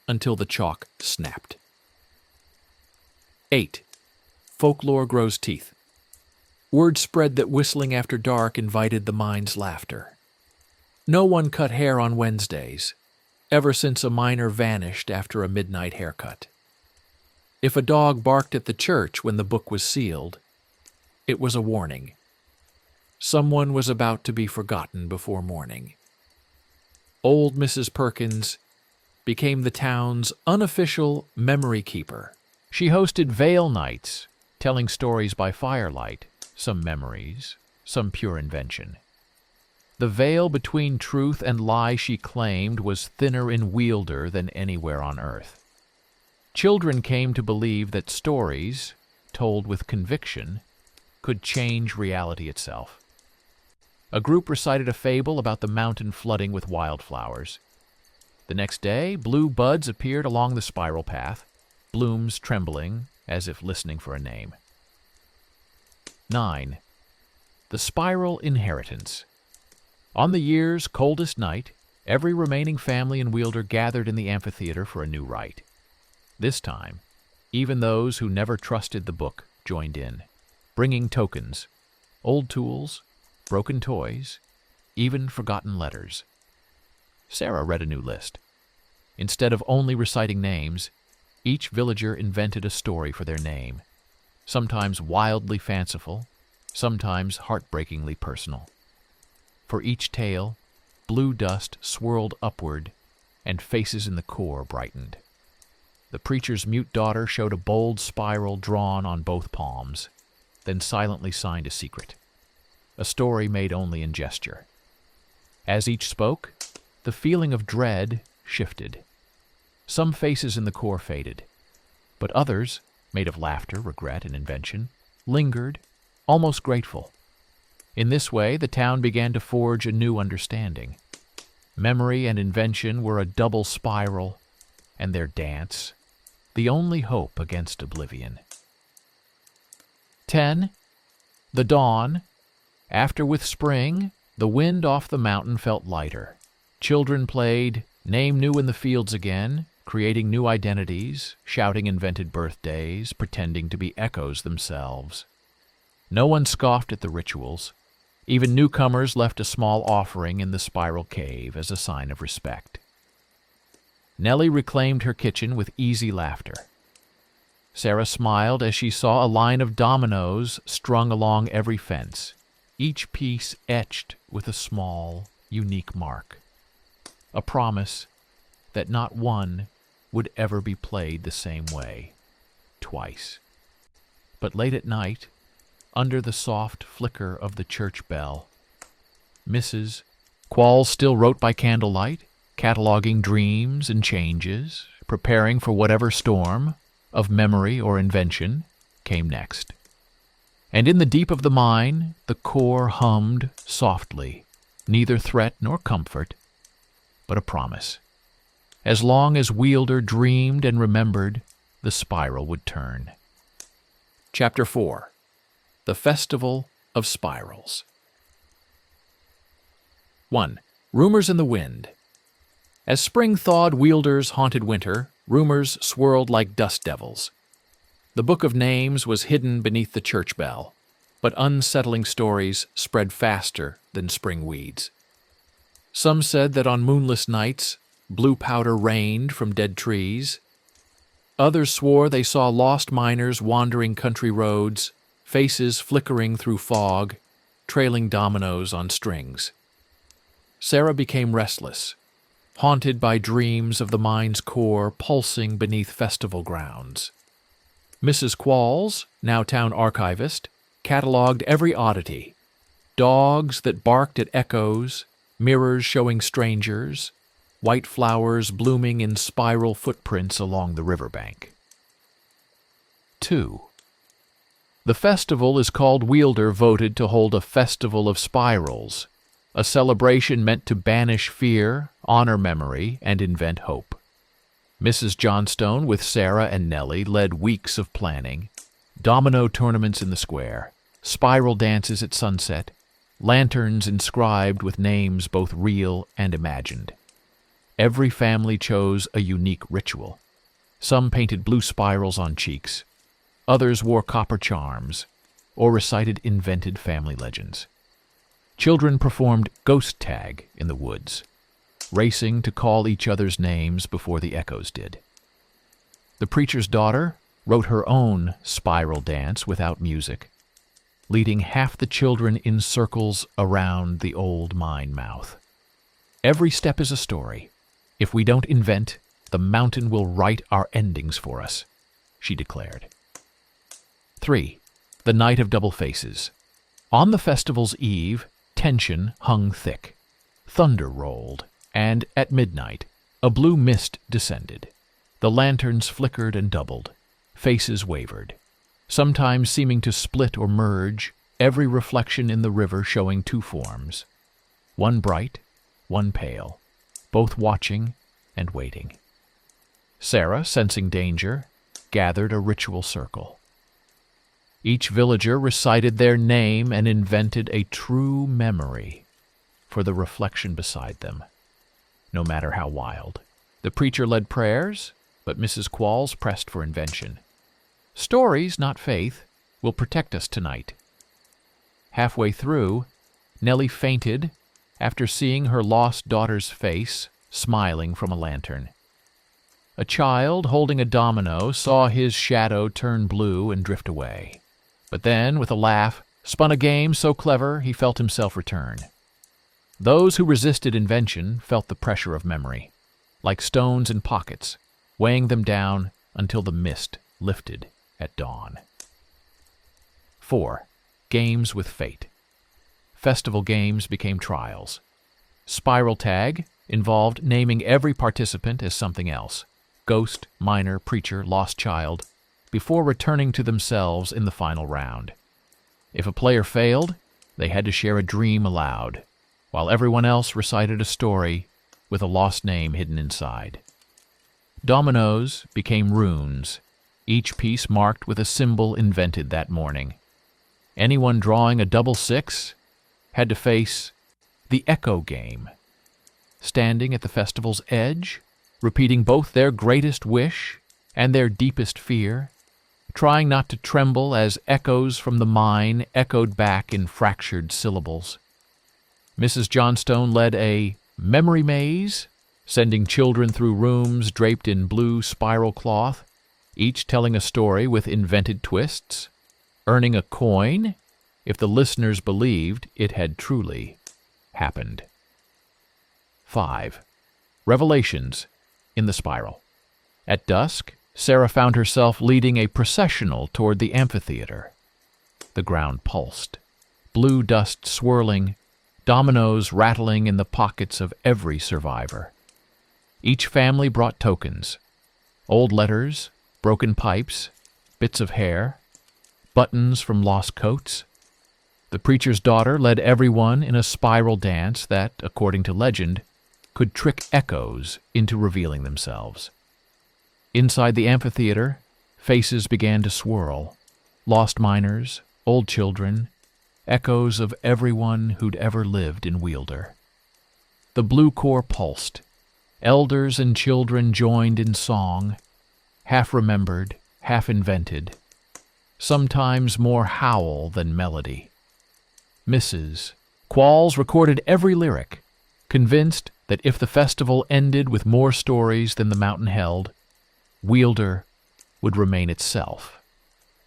until the chalk snapped. 8. Folklore grows teeth. Word spread that whistling after dark invited the mind's laughter. No one cut hair on Wednesdays, ever since a miner vanished after a midnight haircut. If a dog barked at the church when the book was sealed, it was a warning. Someone was about to be forgotten before morning. Old Mrs. Perkins became the town's unofficial memory keeper. She hosted Vale nights, telling stories by firelight, some memories, some pure invention. The veil between truth and lie, she claimed, was thinner in Wielder than anywhere on earth. Children came to believe that stories, told with conviction, could change reality itself. A group recited a fable about the mountain flooding with wildflowers. The next day, blue buds appeared along the spiral path, blooms trembling as if listening for a name. 9. The Spiral Inheritance. On the year's coldest night, every remaining family in Wielder gathered in the amphitheater for a new rite. This time, even those who never trusted the book joined in, bringing tokens, old tools, broken toys, even forgotten letters. Sarah read a new list. Instead of only reciting names, each villager invented a story for their name, sometimes wildly fanciful, sometimes heartbreakingly personal. For each tale, blue dust swirled upward, and faces in the core brightened. The preacher's mute daughter showed a bold spiral drawn on both palms, then silently signed a secret, a story made only in gesture. As each spoke, the feeling of dread shifted. Some faces in the core faded, but others, made of laughter, regret, and invention, lingered, almost grateful. In this way, the town began to forge a new understanding. Memory and invention were a double spiral, and their dance, the only hope against oblivion. 10. The dawn. After with spring, the wind off the mountain felt lighter. Children played name new in the fields again, creating new identities, shouting invented birthdays, pretending to be echoes themselves. No one scoffed at the rituals. Even newcomers left a small offering in the spiral cave as a sign of respect. Nellie reclaimed her kitchen with easy laughter. Sarah smiled as she saw a line of dominoes strung along every fence, each piece etched with a small, unique mark. A promise that not one would ever be played the same way, twice. But late at night, under the soft flicker of the church bell, Mrs. Qualls still wrote by candlelight, cataloging dreams and changes, preparing for whatever storm, of memory or invention, came next. And in the deep of the mine, the core hummed softly, neither threat nor comfort, but a promise. As long as Wielder dreamed and remembered, the spiral would turn. Chapter 4. The Festival of Spirals. 1. Rumors in the Wind. As spring thawed Wielder's haunted winter, rumors swirled like dust devils. The Book of Names was hidden beneath the church bell, but unsettling stories spread faster than spring weeds. Some said that on moonless nights, blue powder rained from dead trees. Others swore they saw lost miners wandering country roads, faces flickering through fog, trailing dominoes on strings. Sarah became restless, haunted by dreams of the mine's core pulsing beneath festival grounds. Mrs. Qualls, now town archivist, catalogued every oddity: dogs that barked at echoes, mirrors showing strangers, white flowers blooming in spiral footprints along the riverbank. 2. The festival is called Wielder voted to hold a festival of spirals, a celebration meant to banish fear, honor memory, and invent hope. Mrs. Johnstone, with Sarah and Nellie, led weeks of planning: domino tournaments in the square, spiral dances at sunset, lanterns inscribed with names both real and imagined. Every family chose a unique ritual. Some painted blue spirals on cheeks. Others wore copper charms, or recited invented family legends. Children performed ghost tag in the woods, racing to call each other's names before the echoes did. The preacher's daughter wrote her own spiral dance without music, leading half the children in circles around the old mine mouth. Every step is a story. If we don't invent, the mountain will write our endings for us, she declared. 3. The Night of Double Faces. On the festival's eve, tension hung thick. Thunder rolled, and at midnight, a blue mist descended. The lanterns flickered and doubled. Faces wavered, sometimes seeming to split or merge, every reflection in the river showing two forms: one bright, one pale, both watching and waiting. Sarah, sensing danger, gathered a ritual circle. Each villager recited their name and invented a true memory for the reflection beside them, no matter how wild. The preacher led prayers, but Mrs. Qualls pressed for invention. Stories, not faith, will protect us tonight. Halfway through, Nellie fainted after seeing her lost daughter's face smiling from a lantern. A child holding a domino saw his shadow turn blue and drift away, but then, with a laugh, spun a game so clever he felt himself return. Those who resisted invention felt the pressure of memory, like stones in pockets, weighing them down until the mist lifted at dawn. 4. Games with fate. Festival games became trials. Spiral tag involved naming every participant as something else: ghost, miner, preacher, lost child, before returning to themselves in the final round. If a player failed, they had to share a dream aloud, while everyone else recited a story with a lost name hidden inside. Dominoes became runes, each piece marked with a symbol invented that morning. Anyone drawing a double six had to face the echo game, standing at the festival's edge, repeating both their greatest wish and their deepest fear, trying not to tremble as echoes from the mine echoed back in fractured syllables. Mrs. Johnstone led a memory maze, sending children through rooms draped in blue spiral cloth, each telling a story with invented twists, earning a coin if the listeners believed it had truly happened. 5. Revelations in the spiral. At dusk, Sarah found herself leading a processional toward the amphitheater. The ground pulsed, blue dust swirling, dominoes rattling in the pockets of every survivor. Each family brought tokens: old letters, broken pipes, bits of hair, buttons from lost coats. The preacher's daughter led everyone in a spiral dance that, according to legend, could trick echoes into revealing themselves. Inside the amphitheater, faces began to swirl: lost miners, old children, echoes of everyone who'd ever lived in Wielder. The blue core pulsed. Elders and children joined in song, half remembered, half invented, sometimes more howl than melody. Mrs. Qualls recorded every lyric, convinced that if the festival ended with more stories than the mountain held, Wielder would remain itself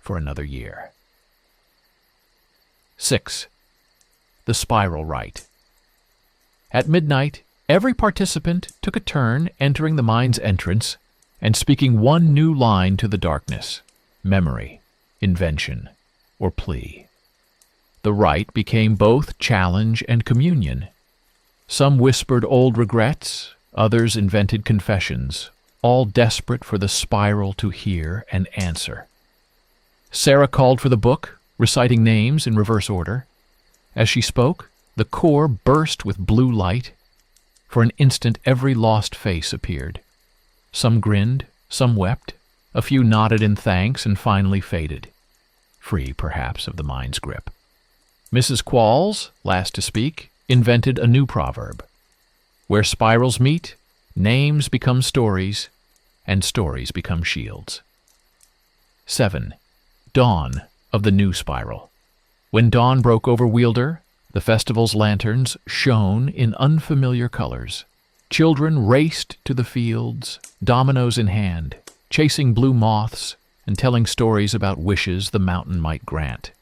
for another year. 6. The Spiral Rite. At midnight, every participant took a turn entering the mine's entrance and speaking one new line to the darkness: memory, invention, or plea. The rite became both challenge and communion. Some whispered old regrets, others invented confessions, all desperate for the spiral to hear and answer. Sarah called for the book, reciting names in reverse order. As she spoke, the core burst with blue light. For an instant, every lost face appeared. Some grinned, some wept, a few nodded in thanks and finally faded, free, perhaps, of the mind's grip. Mrs. Qualls, last to speak, invented a new proverb: where spirals meet, names become stories, and stories become shields. 7. Dawn of the new spiral. When dawn broke over Wielder, the festival's lanterns shone in unfamiliar colors. Children raced to the fields, dominoes in hand, chasing blue moths and telling stories about wishes the mountain might grant.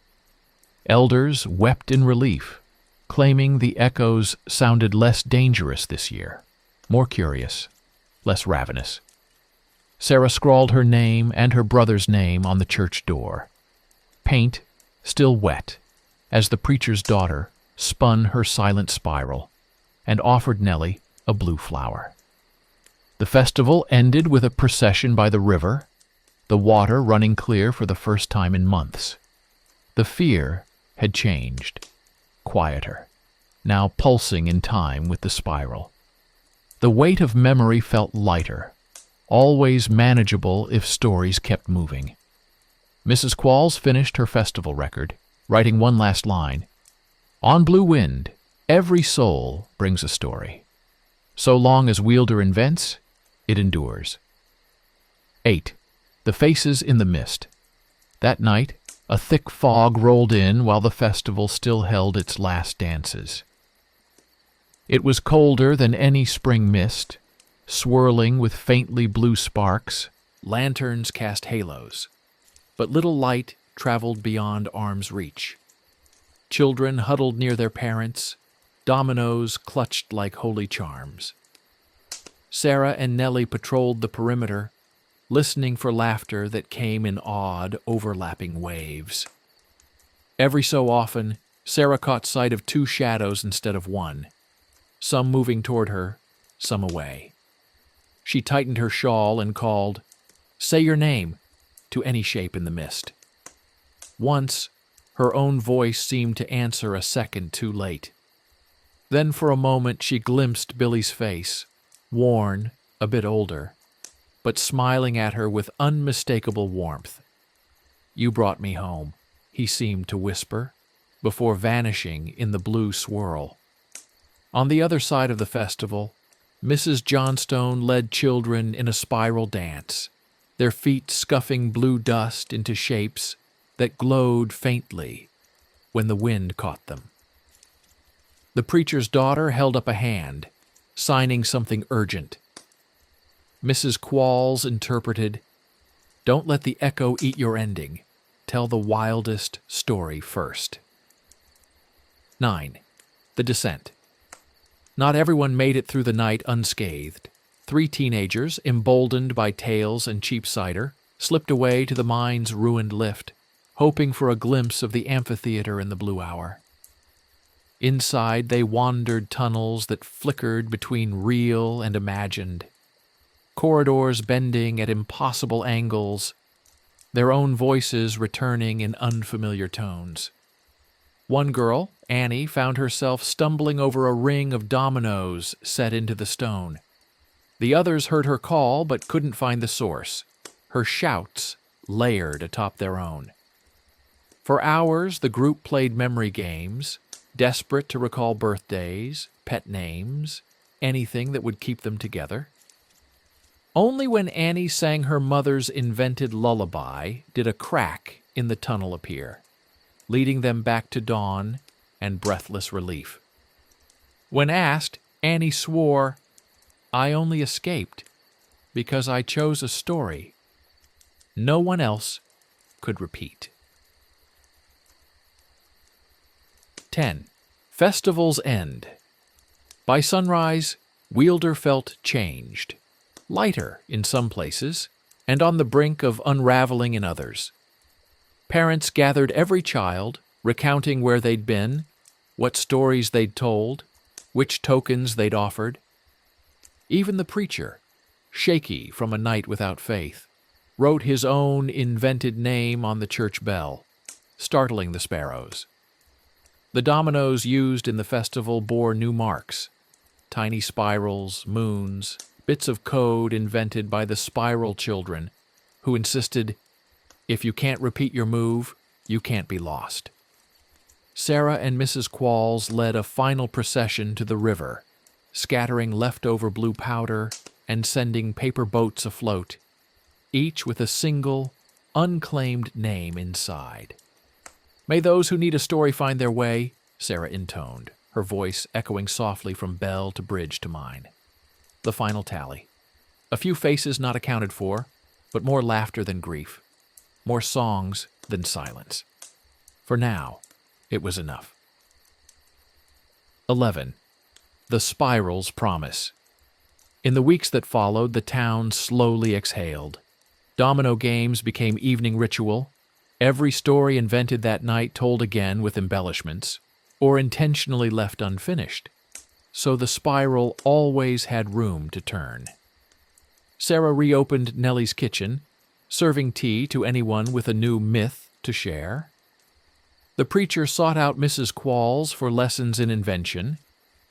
Elders wept in relief, claiming the echoes sounded less dangerous this year, more curious, less ravenous. Sarah scrawled her name and her brother's name on the church door. Paint still wet, as the preacher's daughter spun her silent spiral and offered Nellie a blue flower. The festival ended with a procession by the river, the water running clear for the first time in months. The fear had changed, quieter, now pulsing in time with the spiral. The weight of memory felt lighter, always manageable if stories kept moving. Mrs. Qualls finished her festival record, writing one last line: "On Blue Wind, every soul brings a story. So long as Wielder invents, it endures." 8. The Faces in the Mist. That night, a thick fog rolled in while the festival still held its last dances. It was colder than any spring mist, swirling with faintly blue sparks. Lanterns cast halos, but little light traveled beyond arm's reach. Children huddled near their parents, dominoes clutched like holy charms. Sarah and Nellie patrolled the perimeter, listening for laughter that came in odd, overlapping waves. Every so often, Sarah caught sight of two shadows instead of one, some moving toward her, some away. She tightened her shawl and called, "Say your name," to any shape in the mist. Once, her own voice seemed to answer a second too late. Then for a moment she glimpsed Billy's face, worn, a bit older, but smiling at her with unmistakable warmth. "You brought me home," he seemed to whisper, before vanishing in the blue swirl. On the other side of the festival, Mrs. Johnstone led children in a spiral dance, their feet scuffing blue dust into shapes that glowed faintly when the wind caught them. The preacher's daughter held up a hand, signing something urgent. Mrs. Qualls interpreted, "Don't let the echo eat your ending. Tell the wildest story first." 9. The descent. Not everyone made it through the night unscathed. 3 teenagers, emboldened by tales and cheap cider, slipped away to the mine's ruined lift, hoping for a glimpse of the amphitheater in the blue hour. Inside, they wandered tunnels that flickered between real and imagined, corridors bending at impossible angles, their own voices returning in unfamiliar tones. One girl, Annie, found herself stumbling over a ring of dominoes set into the stone. The others heard her call but couldn't find the source, her shouts layered atop their own. For hours, the group played memory games, desperate to recall birthdays, pet names, anything that would keep them together. Only when Annie sang her mother's invented lullaby did a crack in the tunnel appear, leading them back to dawn and breathless relief. When asked, Annie swore, "I only escaped because I chose a story no one else could repeat." 10. Festival's end. By sunrise, Wielder felt changed, lighter in some places, and on the brink of unraveling in others. Parents gathered every child, recounting where they'd been, what stories they'd told, which tokens they'd offered. Even the preacher, shaky from a night without faith, wrote his own invented name on the church bell, startling the sparrows. The dominoes used in the festival bore new marks, tiny spirals, moons, bits of code invented by the spiral children, who insisted, if you can't repeat your move, you can't be lost. Sarah and Mrs. Qualls led a final procession to the river, scattering leftover blue powder and sending paper boats afloat, each with a single, unclaimed name inside. "May those who need a story find their way," Sarah intoned, her voice echoing softly from bell to bridge to mine. The final tally. A few faces not accounted for, but more laughter than grief, more songs than silence. For now, it was enough. 11. The spiral's promise. In the weeks that followed, the town slowly exhaled. Domino games became evening ritual. Every story invented that night told again with embellishments, or intentionally left unfinished, so the spiral always had room to turn. Sarah reopened Nellie's kitchen, serving tea to anyone with a new myth to share. The preacher sought out Mrs. Qualls for lessons in invention,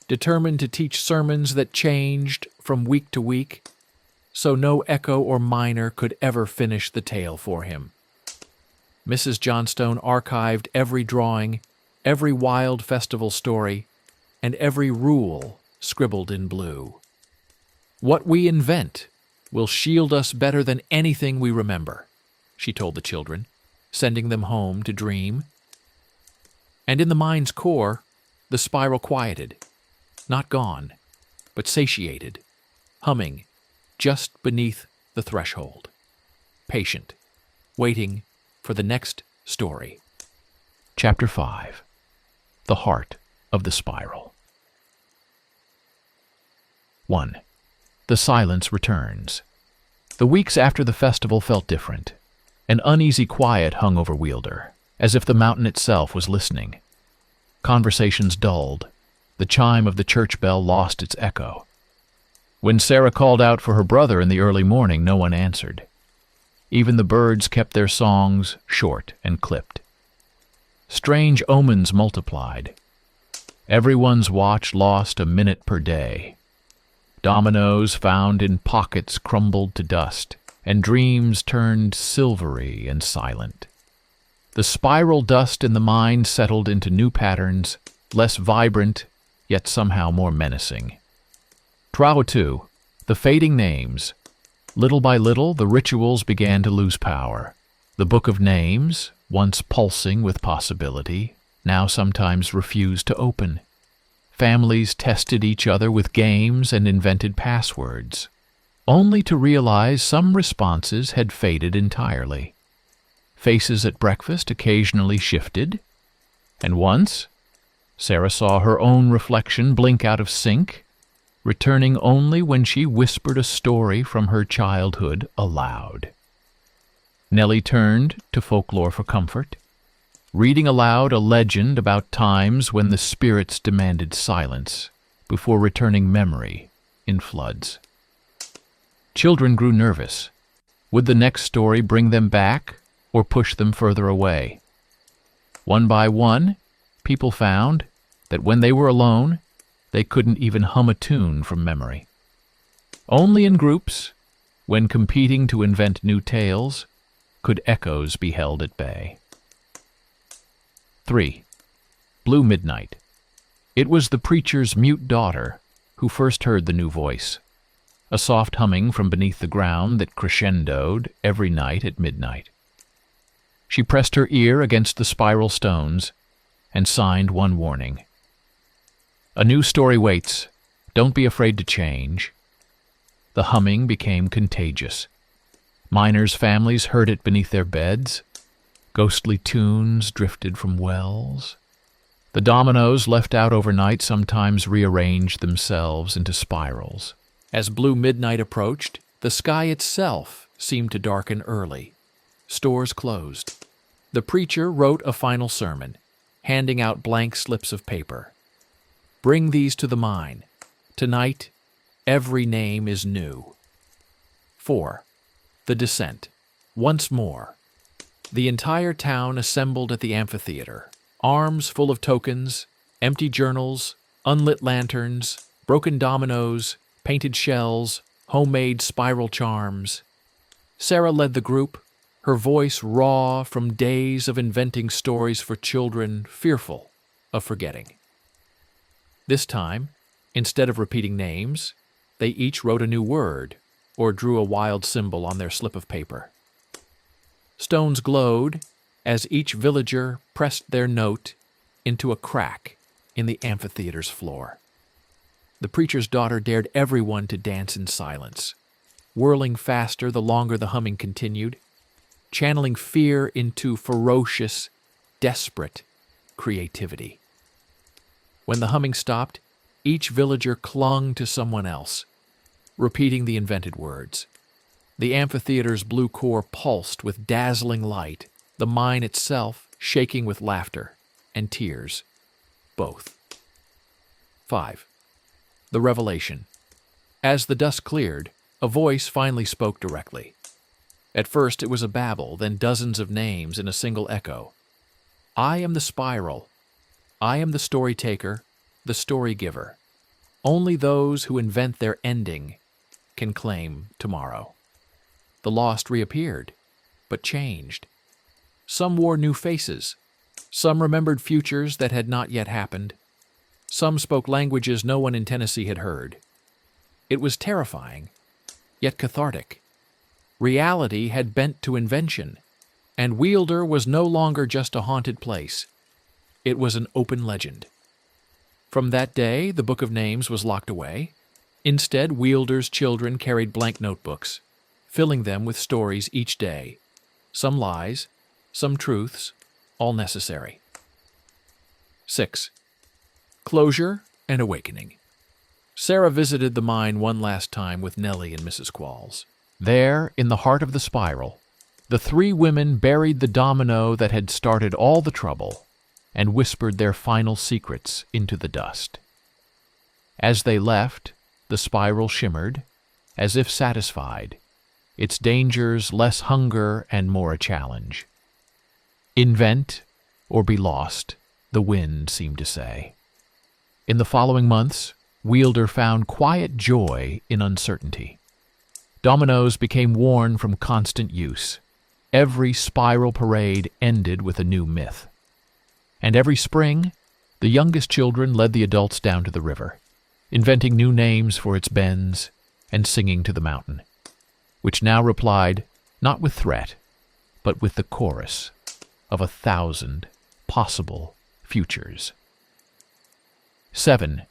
determined to teach sermons that changed from week to week, so no echo or miner could ever finish the tale for him. Mrs. Johnstone archived every drawing, every wild festival story, and every rule scribbled in blue. "What we invent will shield us better than anything we remember," she told the children, sending them home to dream. And in the mine's core, the spiral quieted, not gone, but satiated, humming just beneath the threshold, patient, waiting for the next story. Chapter 5. The Heart of the Spiral. 1. The silence returns. The weeks after the festival felt different. An uneasy quiet hung over Wielder, as if the mountain itself was listening. Conversations dulled. The chime of the church bell lost its echo. When Sarah called out for her brother in the early morning, no one answered. Even the birds kept their songs short and clipped. Strange omens multiplied. Everyone's watch lost a minute per day. Dominoes found in pockets crumbled to dust, and dreams turned silvery and silent. The spiral dust in the mine settled into new patterns, less vibrant, yet somehow more menacing. Trao too, the fading names. Little by little, the rituals began to lose power. The Book of Names, once pulsing with possibility, now sometimes refused to open. Families tested each other with games and invented passwords, only to realize some responses had faded entirely. Faces at breakfast occasionally shifted, and once, Sarah saw her own reflection blink out of sync, returning only when she whispered a story from her childhood aloud. Nellie turned to folklore for comfort, reading aloud a legend about times when the spirits demanded silence before returning memory in floods. Children grew nervous. Would the next story bring them back or push them further away? One by one, people found that when they were alone, they couldn't even hum a tune from memory. Only in groups, when competing to invent new tales, could echoes be held at bay. 3. Blue Midnight. It was the preacher's mute daughter who first heard the new voice, a soft humming from beneath the ground that crescendoed every night at midnight. She pressed her ear against the spiral stones and signed one warning. A new story waits. Don't be afraid to change. The humming became contagious. Miners' families heard it beneath their beds. Ghostly tunes drifted from wells. The dominoes left out overnight sometimes rearranged themselves into spirals. As blue midnight approached, the sky itself seemed to darken early. Stores closed. The preacher wrote a final sermon, handing out blank slips of paper. Bring these to the mine. Tonight, every name is new. 4. The Descent. Once more. The entire town assembled at the amphitheater, arms full of tokens, empty journals, unlit lanterns, broken dominoes, painted shells, homemade spiral charms. Sarah led the group, her voice raw from days of inventing stories for children fearful of forgetting. This time, instead of repeating names, they each wrote a new word or drew a wild symbol on their slip of paper. Stones glowed as each villager pressed their note into a crack in the amphitheater's floor. The preacher's daughter dared everyone to dance in silence, whirling faster the longer the humming continued, channeling fear into ferocious, desperate creativity. When the humming stopped, each villager clung to someone else, repeating the invented words. The amphitheater's blue core pulsed with dazzling light, the mine itself shaking with laughter and tears, both. 5. The Revelation. As the dust cleared, a voice finally spoke directly. At first it was a babble, then dozens of names in a single echo. I am the spiral. I am the story taker, the story giver. Only those who invent their ending can claim tomorrow. The lost reappeared, but changed. Some wore new faces. Some remembered futures that had not yet happened. Some spoke languages no one in Tennessee had heard. It was terrifying, yet cathartic. Reality had bent to invention, and Wielder was no longer just a haunted place. It was an open legend. From that day, the Book of Names was locked away. Instead, Wielder's children carried blank notebooks, filling them with stories each day. Some lies, some truths, all necessary. 6. Closure and awakening. Sarah visited the mine one last time with Nellie and Mrs. Qualls. There, in the heart of the spiral, the three women buried the domino that had started all the trouble and whispered their final secrets into the dust. As they left, the spiral shimmered, as if satisfied, its dangers less hunger and more a challenge. Invent or be lost, the wind seemed to say. In the following months, Wielder found quiet joy in uncertainty. Dominoes became worn from constant use. Every spiral parade ended with a new myth. And every spring, the youngest children led the adults down to the river, inventing new names for its bends and singing to the mountain, which now replied not with threat, but with the chorus of 1,000 possible futures. 7.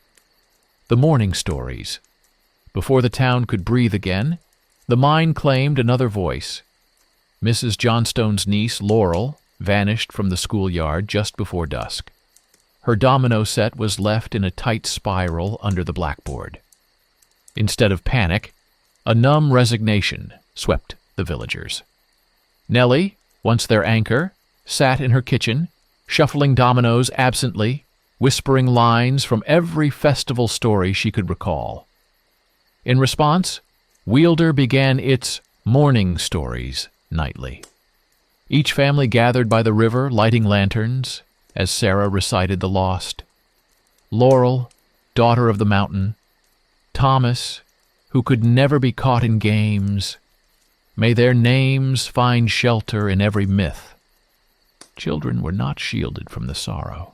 The Morning Stories. Before the town could breathe again, the mine claimed another voice. Mrs. Johnstone's niece, Laurel, vanished from the schoolyard just before dusk. Her domino set was left in a tight spiral under the blackboard. Instead of panic, a numb resignation swept the villagers. Nellie, once their anchor, sat in her kitchen, shuffling dominoes absently, whispering lines from every festival story she could recall. In response, Wielder began its morning stories nightly. Each family gathered by the river, lighting lanterns, as Sarah recited the lost. Laurel, daughter of the mountain. Thomas, who could never be caught in games. May their names find shelter in every myth. Children were not shielded from the sorrow.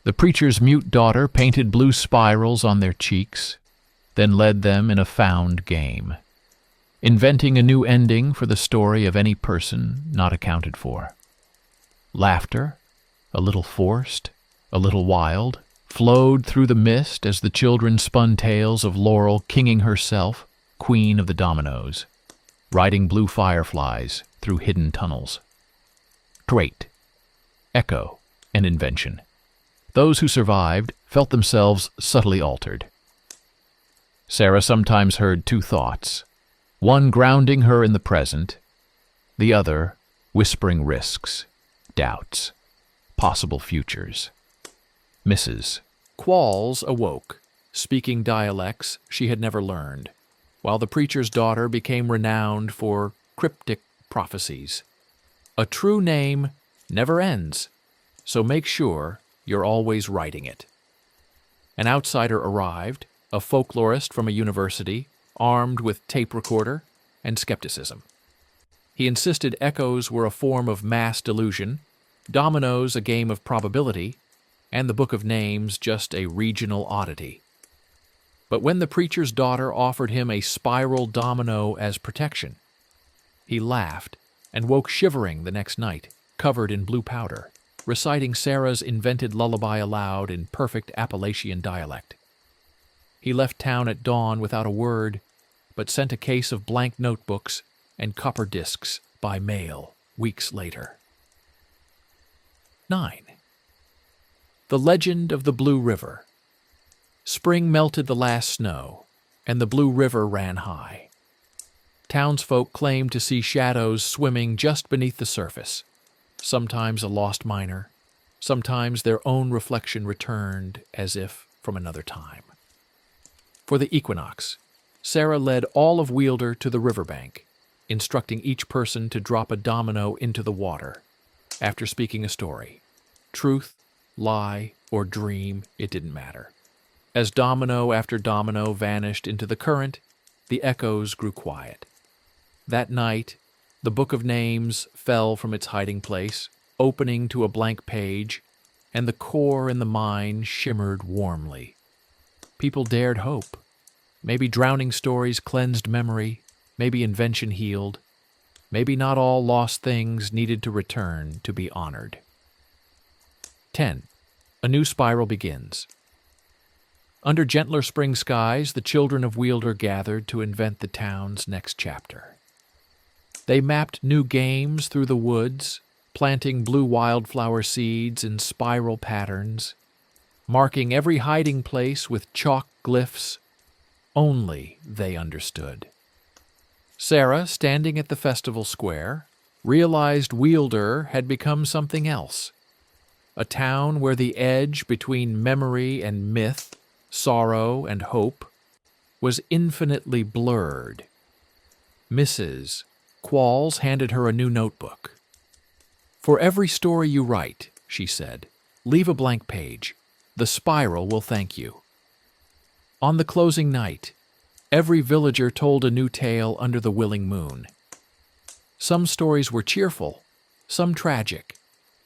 The preacher's mute daughter painted blue spirals on their cheeks, then led them in a found game, inventing a new ending for the story of any person not accounted for. Laughter, a little forced, a little wild, flowed through the mist as the children spun tales of Laurel kinging herself, queen of the dominoes, riding blue fireflies through hidden tunnels. Trait, echo, and invention. Those who survived felt themselves subtly altered. Sarah sometimes heard two thoughts, one grounding her in the present, the other whispering risks, doubts, possible futures. Mrs. Qualls awoke, speaking dialects she had never learned, while the preacher's daughter became renowned for cryptic prophecies. A true name never ends, so make sure you're always writing it. An outsider arrived, a folklorist from a university, armed with tape recorder and skepticism. He insisted echoes were a form of mass delusion, dominoes a game of probability, and the Book of Names just a regional oddity. But when the preacher's daughter offered him a spiral domino as protection, he laughed and woke shivering the next night, covered in blue powder, reciting Sarah's invented lullaby aloud in perfect Appalachian dialect. He left town at dawn without a word, but sent a case of blank notebooks and copper discs by mail weeks later. 9. The Legend of the Blue River. Spring melted the last snow, and the Blue River ran high. Townsfolk claimed to see shadows swimming just beneath the surface, sometimes a lost miner, sometimes their own reflection returned as if from another time. For the equinox, Sarah led all of Wielder to the riverbank, instructing each person to drop a domino into the water, after speaking a story. Truth, lie, or dream, it didn't matter. As domino after domino vanished into the current, the echoes grew quiet. That night, the Book of Names fell from its hiding place, opening to a blank page, and the core in the mine shimmered warmly. People dared hope. Maybe drowning stories cleansed memory, maybe invention healed, maybe not all lost things needed to return to be honored. 10. A new spiral begins. Under gentler spring skies, the children of Wielder gathered to invent the town's next chapter. They mapped new games through the woods, planting blue wildflower seeds in spiral patterns, marking every hiding place with chalk glyphs. Only they understood. Sarah, standing at the festival square, realized Wielder had become something else. A town where the edge between memory and myth, sorrow and hope, was infinitely blurred. Mrs. Qualls handed her a new notebook. "For every story you write," she said, "leave a blank page. The spiral will thank you." On the closing night, every villager told a new tale under the willing moon. Some stories were cheerful, some tragic,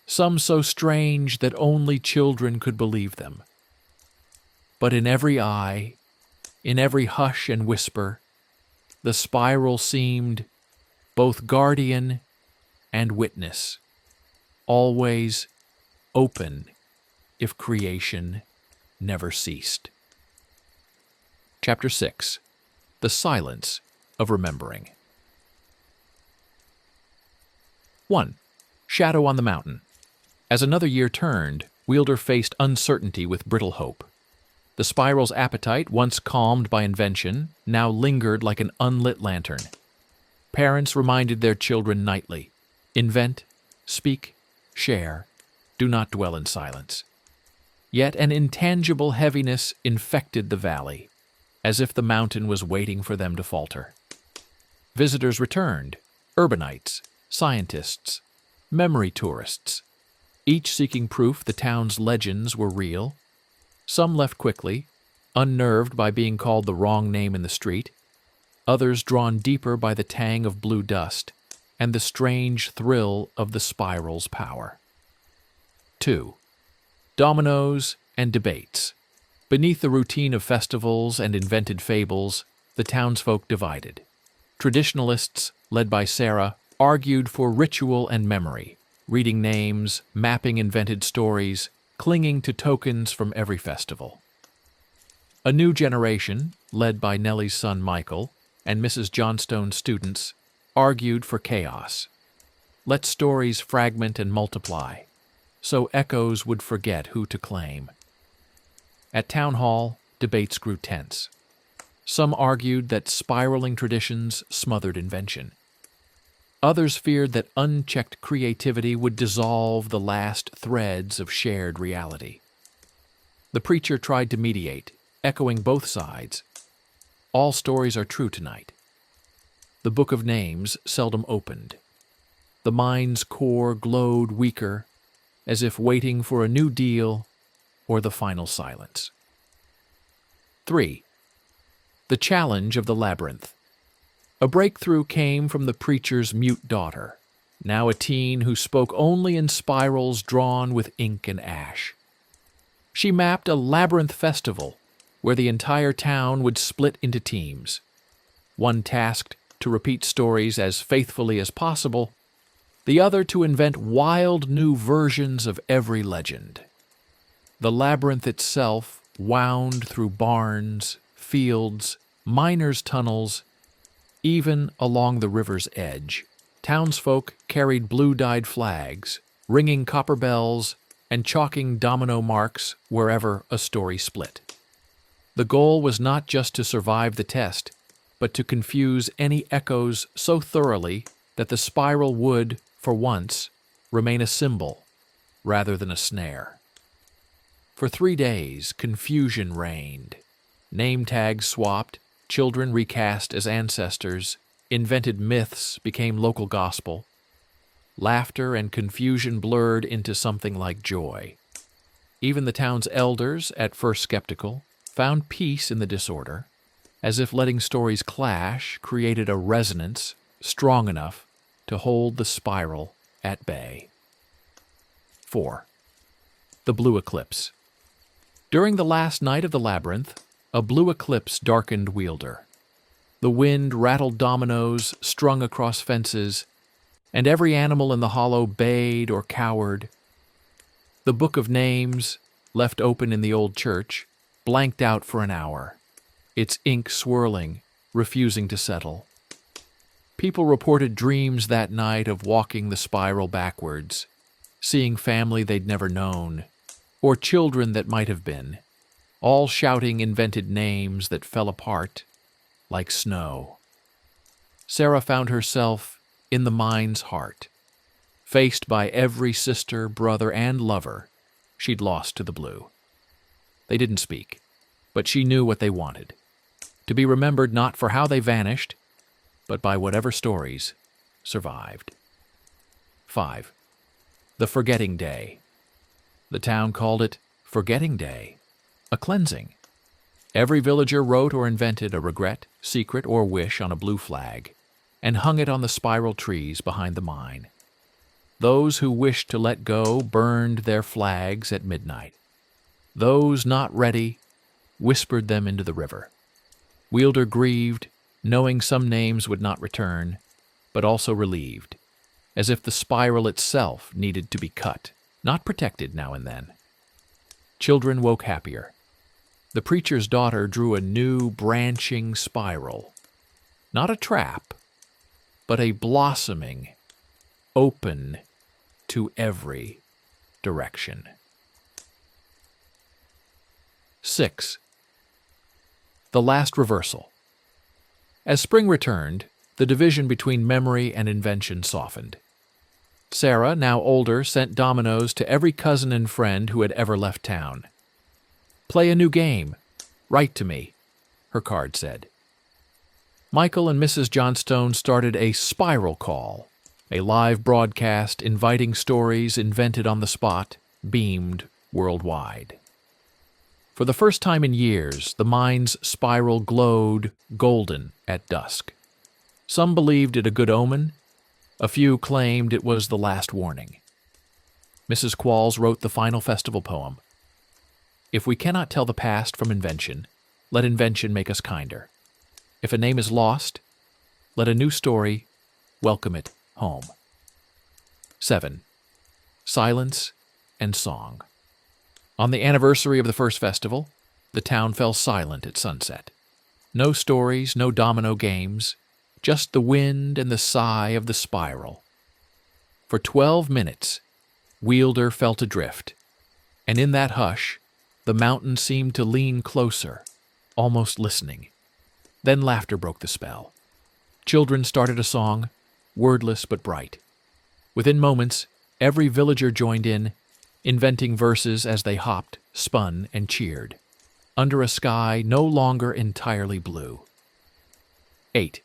some so strange that only children could believe them. But in every eye, in every hush and whisper, the spiral seemed both guardian and witness, always open if creation never ceased. Chapter 6. The Silence of Remembering. 1. Shadow on the Mountain. As another year turned, Wielder faced uncertainty with brittle hope. The spiral's appetite, once calmed by invention, now lingered like an unlit lantern. Parents reminded their children nightly, invent, speak, share, do not dwell in silence. Yet an intangible heaviness infected the valley, as if the mountain was waiting for them to falter. Visitors returned, urbanites, scientists, memory tourists, each seeking proof the town's legends were real. Some left quickly, unnerved by being called the wrong name in the street, others drawn deeper by the tang of blue dust and the strange thrill of the spiral's power. 2. Dominoes and debates. Beneath the routine of festivals and invented fables, the townsfolk divided. Traditionalists, led by Sarah, argued for ritual and memory, reading names, mapping invented stories, clinging to tokens from every festival. A new generation, led by Nellie's son Michael and Mrs. Johnstone's students, argued for chaos. Let stories fragment and multiply, so echoes would forget who to claim. At town hall, debates grew tense. Some argued that spiraling traditions smothered invention. Others feared that unchecked creativity would dissolve the last threads of shared reality. The preacher tried to mediate, echoing both sides. All stories are true tonight. The book of names seldom opened. The mind's core glowed weaker, as if waiting for a new deal or the final silence. 3. The challenge of the labyrinth. A breakthrough came from the preacher's mute daughter, now a teen who spoke only in spirals drawn with ink and ash. She mapped a labyrinth festival where the entire town would split into teams, one tasked to repeat stories as faithfully as possible, the other to invent wild new versions of every legend. The labyrinth itself wound through barns, fields, miners' tunnels, even along the river's edge. Townsfolk carried blue-dyed flags, ringing copper bells, and chalking domino marks wherever a story split. The goal was not just to survive the test, but to confuse any echoes so thoroughly that the spiral would, for once, remain a symbol rather than a snare. For 3 days, confusion reigned. Name tags swapped, children recast as ancestors, invented myths became local gospel. Laughter and confusion blurred into something like joy. Even the town's elders, at first skeptical, found peace in the disorder, as if letting stories clash created a resonance strong enough to hold the spiral at bay. 4. The blue eclipse. During the last night of the labyrinth, a blue eclipse darkened Wielder. The wind rattled dominoes strung across fences, and every animal in the hollow bayed or cowered. The book of names, left open in the old church, blanked out for an hour, its ink swirling, refusing to settle. People reported dreams that night of walking the spiral backwards, seeing family they'd never known, or children that might have been, all shouting invented names that fell apart like snow. Sarah found herself in the mind's heart, faced by every sister, brother, and lover she'd lost to the blue. They didn't speak, but she knew what they wanted, to be remembered not for how they vanished, but by whatever stories survived. 5. The Forgetting Day. The town called it Forgetting Day, a cleansing. Every villager wrote or invented a regret, secret, or wish on a blue flag, and hung it on the spiral trees behind the mine. Those who wished to let go burned their flags at midnight. Those not ready whispered them into the river. Wielder grieved, knowing some names would not return, but also relieved, as if the spiral itself needed to be cut, not protected now and then. Children woke happier. The preacher's daughter drew a new branching spiral, not a trap, but a blossoming, open to every direction. 6. The last reversal. As spring returned, the division between memory and invention softened. Sarah, now older, sent dominoes to every cousin and friend who had ever left town. "Play a new game. Write to me," her card said. Michael and Mrs. Johnstone started a spiral call, a live broadcast inviting stories invented on the spot, beamed worldwide. For the first time in years, the mind's spiral glowed golden at dusk. Some believed it a good omen. A few claimed it was the last warning. Mrs. Qualls wrote the final festival poem. "If we cannot tell the past from invention, let invention make us kinder. If a name is lost, let a new story welcome it home." 7. Silence and song. On the anniversary of the first festival, the town fell silent at sunset. No stories, no domino games, just the wind and the sigh of the spiral. For 12 minutes, Wielder felt adrift, and in that hush, the mountain seemed to lean closer, almost listening. Then laughter broke the spell. Children started a song, wordless but bright. Within moments, every villager joined in, inventing verses as they hopped, spun, and cheered, under a sky no longer entirely blue. 8.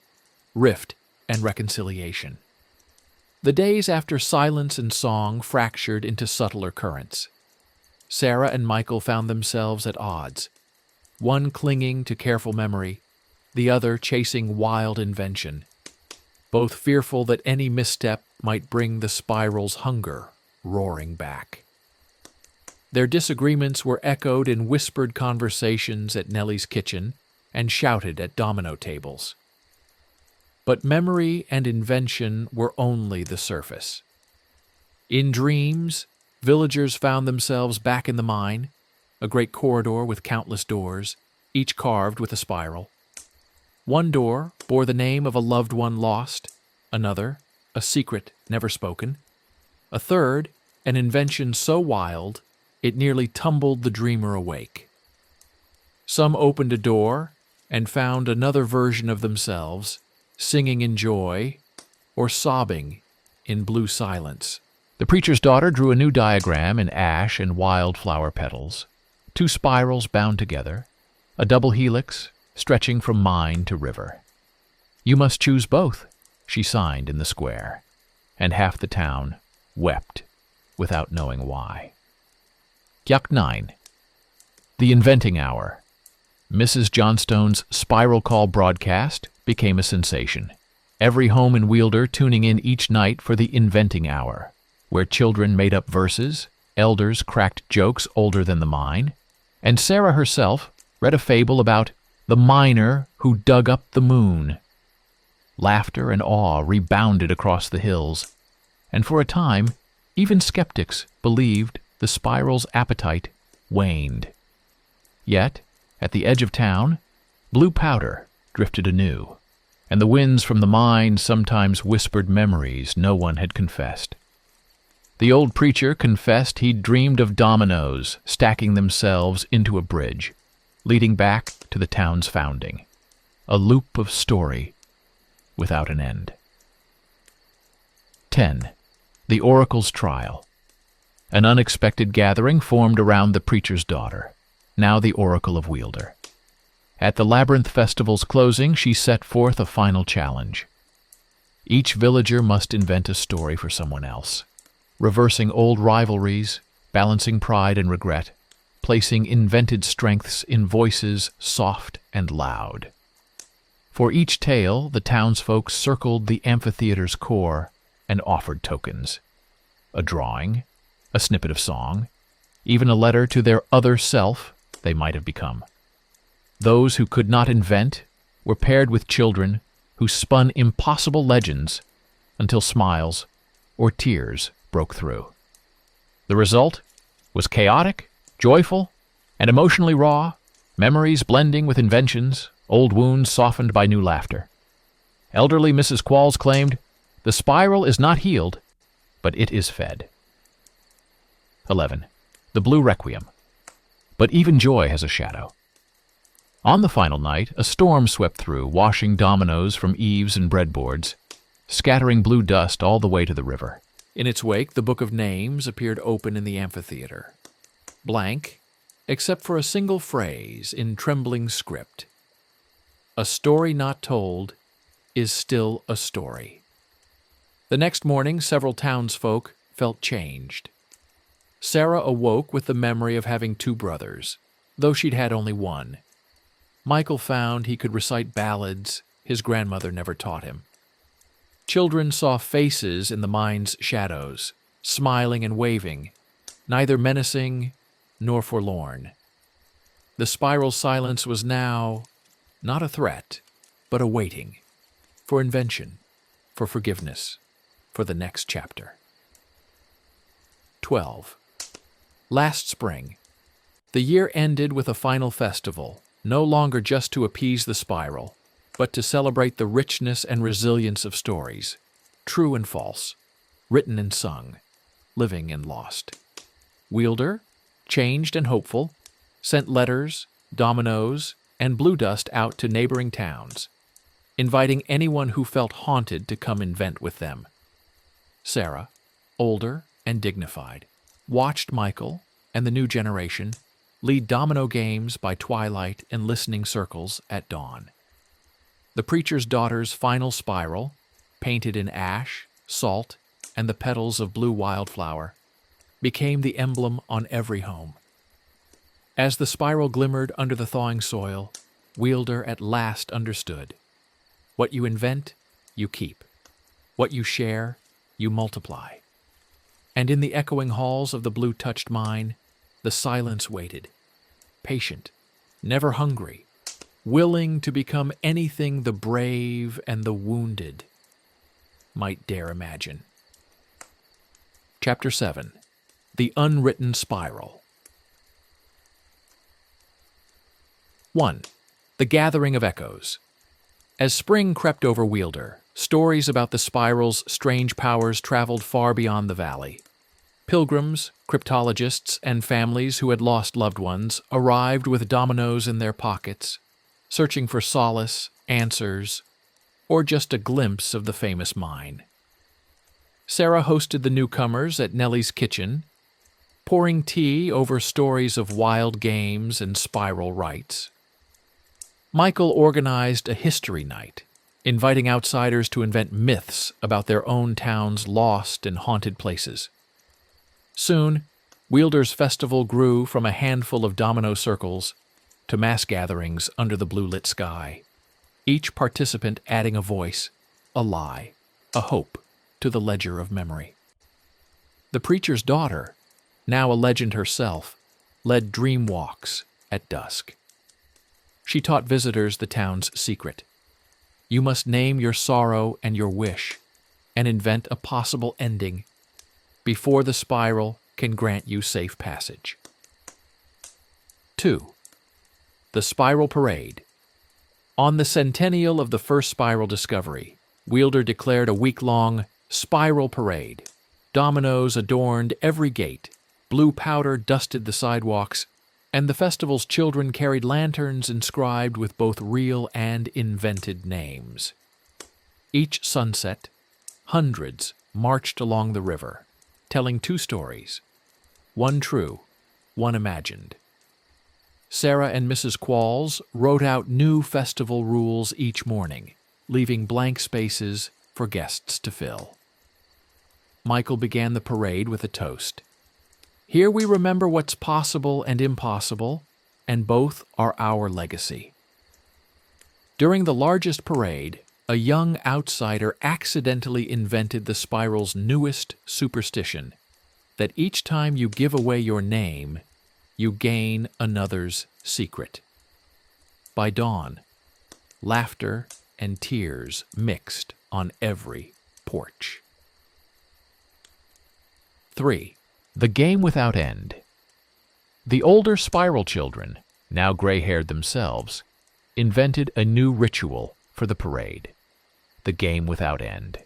Rift and reconciliation. The days after silence and song fractured into subtler currents. Sarah and Michael found themselves at odds, one clinging to careful memory, the other chasing wild invention, both fearful that any misstep might bring the spiral's hunger roaring back. Their disagreements were echoed in whispered conversations at Nellie's kitchen and shouted at domino tables. But memory and invention were only the surface. In dreams, villagers found themselves back in the mine, a great corridor with countless doors, each carved with a spiral. One door bore the name of a loved one lost, another, a secret never spoken, a third, an invention so wild it nearly tumbled the dreamer awake. Some opened a door and found another version of themselves, singing in joy or sobbing in blue silence. The preacher's daughter drew a new diagram in ash and wildflower petals, 2 spirals bound together, a double helix stretching from mine to river. "You must choose both," she signed in the square, and half the town wept without knowing why. Yak 9. The inventing hour. Mrs. Johnstone's spiral call broadcast became a sensation. Every home in Wielder tuning in each night for the inventing hour, where children made up verses, elders cracked jokes older than the mine, and Sarah herself read a fable about the miner who dug up the moon. Laughter and awe rebounded across the hills, and for a time, even skeptics believed the spiral's appetite waned. Yet, at the edge of town, blue powder drifted anew, and the winds from the mine sometimes whispered memories no one had confessed. The old preacher confessed he'd dreamed of dominoes stacking themselves into a bridge, leading back to the town's founding, a loop of story without an end. 10. The Oracle's Trial. An unexpected gathering formed around the preacher's daughter, now the Oracle of Wielder. At the Labyrinth Festival's closing, she set forth a final challenge. Each villager must invent a story for someone else, reversing old rivalries, balancing pride and regret, placing invented strengths in voices soft and loud. For each tale, the townsfolk circled the amphitheater's core and offered tokens. A drawing, a snippet of song, even a letter to their other self they might have become. Those who could not invent were paired with children who spun impossible legends until smiles or tears broke through. The result was chaotic, joyful, and emotionally raw, memories blending with inventions, old wounds softened by new laughter. Elderly Mrs. Qualls claimed, "The spiral is not healed, but it is fed." 11. The Blue Requiem. But even joy has a shadow. On the final night, a storm swept through, washing dominoes from eaves and breadboards, scattering blue dust all the way to the river. In its wake, the Book of Names appeared open in the amphitheater, blank, except for a single phrase in trembling script. A story not told is still a story. The next morning, several townsfolk felt changed. Sarah awoke with the memory of having 2 brothers, though she'd had only one. Michael found he could recite ballads his grandmother never taught him. Children saw faces in the mind's shadows, smiling and waving, neither menacing nor forlorn. The spiral silence was now not a threat, but a waiting, for invention, for forgiveness, for the next chapter. 12. Last spring, the year ended with a final festival, no longer just to appease the spiral, but to celebrate the richness and resilience of stories, true and false, written and sung, living and lost. Wielder, changed and hopeful, sent letters, dominoes, and blue dust out to neighboring towns, inviting anyone who felt haunted to come invent with them. Sarah, older and dignified, watched Michael and the new generation lead domino games by twilight and listening circles at dawn. The preacher's daughter's final spiral, painted in ash, salt, and the petals of blue wildflower, became the emblem on every home. As the spiral glimmered under the thawing soil, Wielder at last understood. What you invent, you keep. What you share, you multiply. And in the echoing halls of the blue-touched mine, the silence waited, patient, never hungry, willing to become anything the brave and the wounded might dare imagine. Chapter 7. The Unwritten Spiral. 1. The Gathering of Echoes. As spring crept over Wielder, stories about the spiral's strange powers traveled far beyond the valley. Pilgrims, cryptologists, and families who had lost loved ones arrived with dominoes in their pockets, searching for solace, answers, or just a glimpse of the famous mine. Sarah hosted the newcomers at Nellie's kitchen, pouring tea over stories of wild games and spiral rites. Michael organized a history night, inviting outsiders to invent myths about their own town's lost and haunted places. Soon, Wielder's festival grew from a handful of domino circles to mass gatherings under the blue-lit sky, each participant adding a voice, a lie, a hope to the ledger of memory. The preacher's daughter, now a legend herself, led dream walks at dusk. She taught visitors the town's secret. You must name your sorrow and your wish, and invent a possible ending before the spiral can grant you safe passage. 2. The Spiral Parade. On the centennial of the first spiral discovery, Wielder declared a week-long spiral parade. Dominoes adorned every gate, blue powder dusted the sidewalks, and the festival's children carried lanterns inscribed with both real and invented names. Each sunset, hundreds marched along the river, telling 2 stories, one true, one imagined. Sarah and Mrs. Qualls wrote out new festival rules each morning, leaving blank spaces for guests to fill. Michael began the parade with a toast. Here we remember what's possible and impossible, and both are our legacy. During the largest parade, a young outsider accidentally invented the spiral's newest superstition, that each time you give away your name, you gain another's secret. By dawn, laughter and tears mixed on every porch. 3. The Game Without End. The older spiral children, now gray-haired themselves, invented a new ritual for the parade, the Game Without End.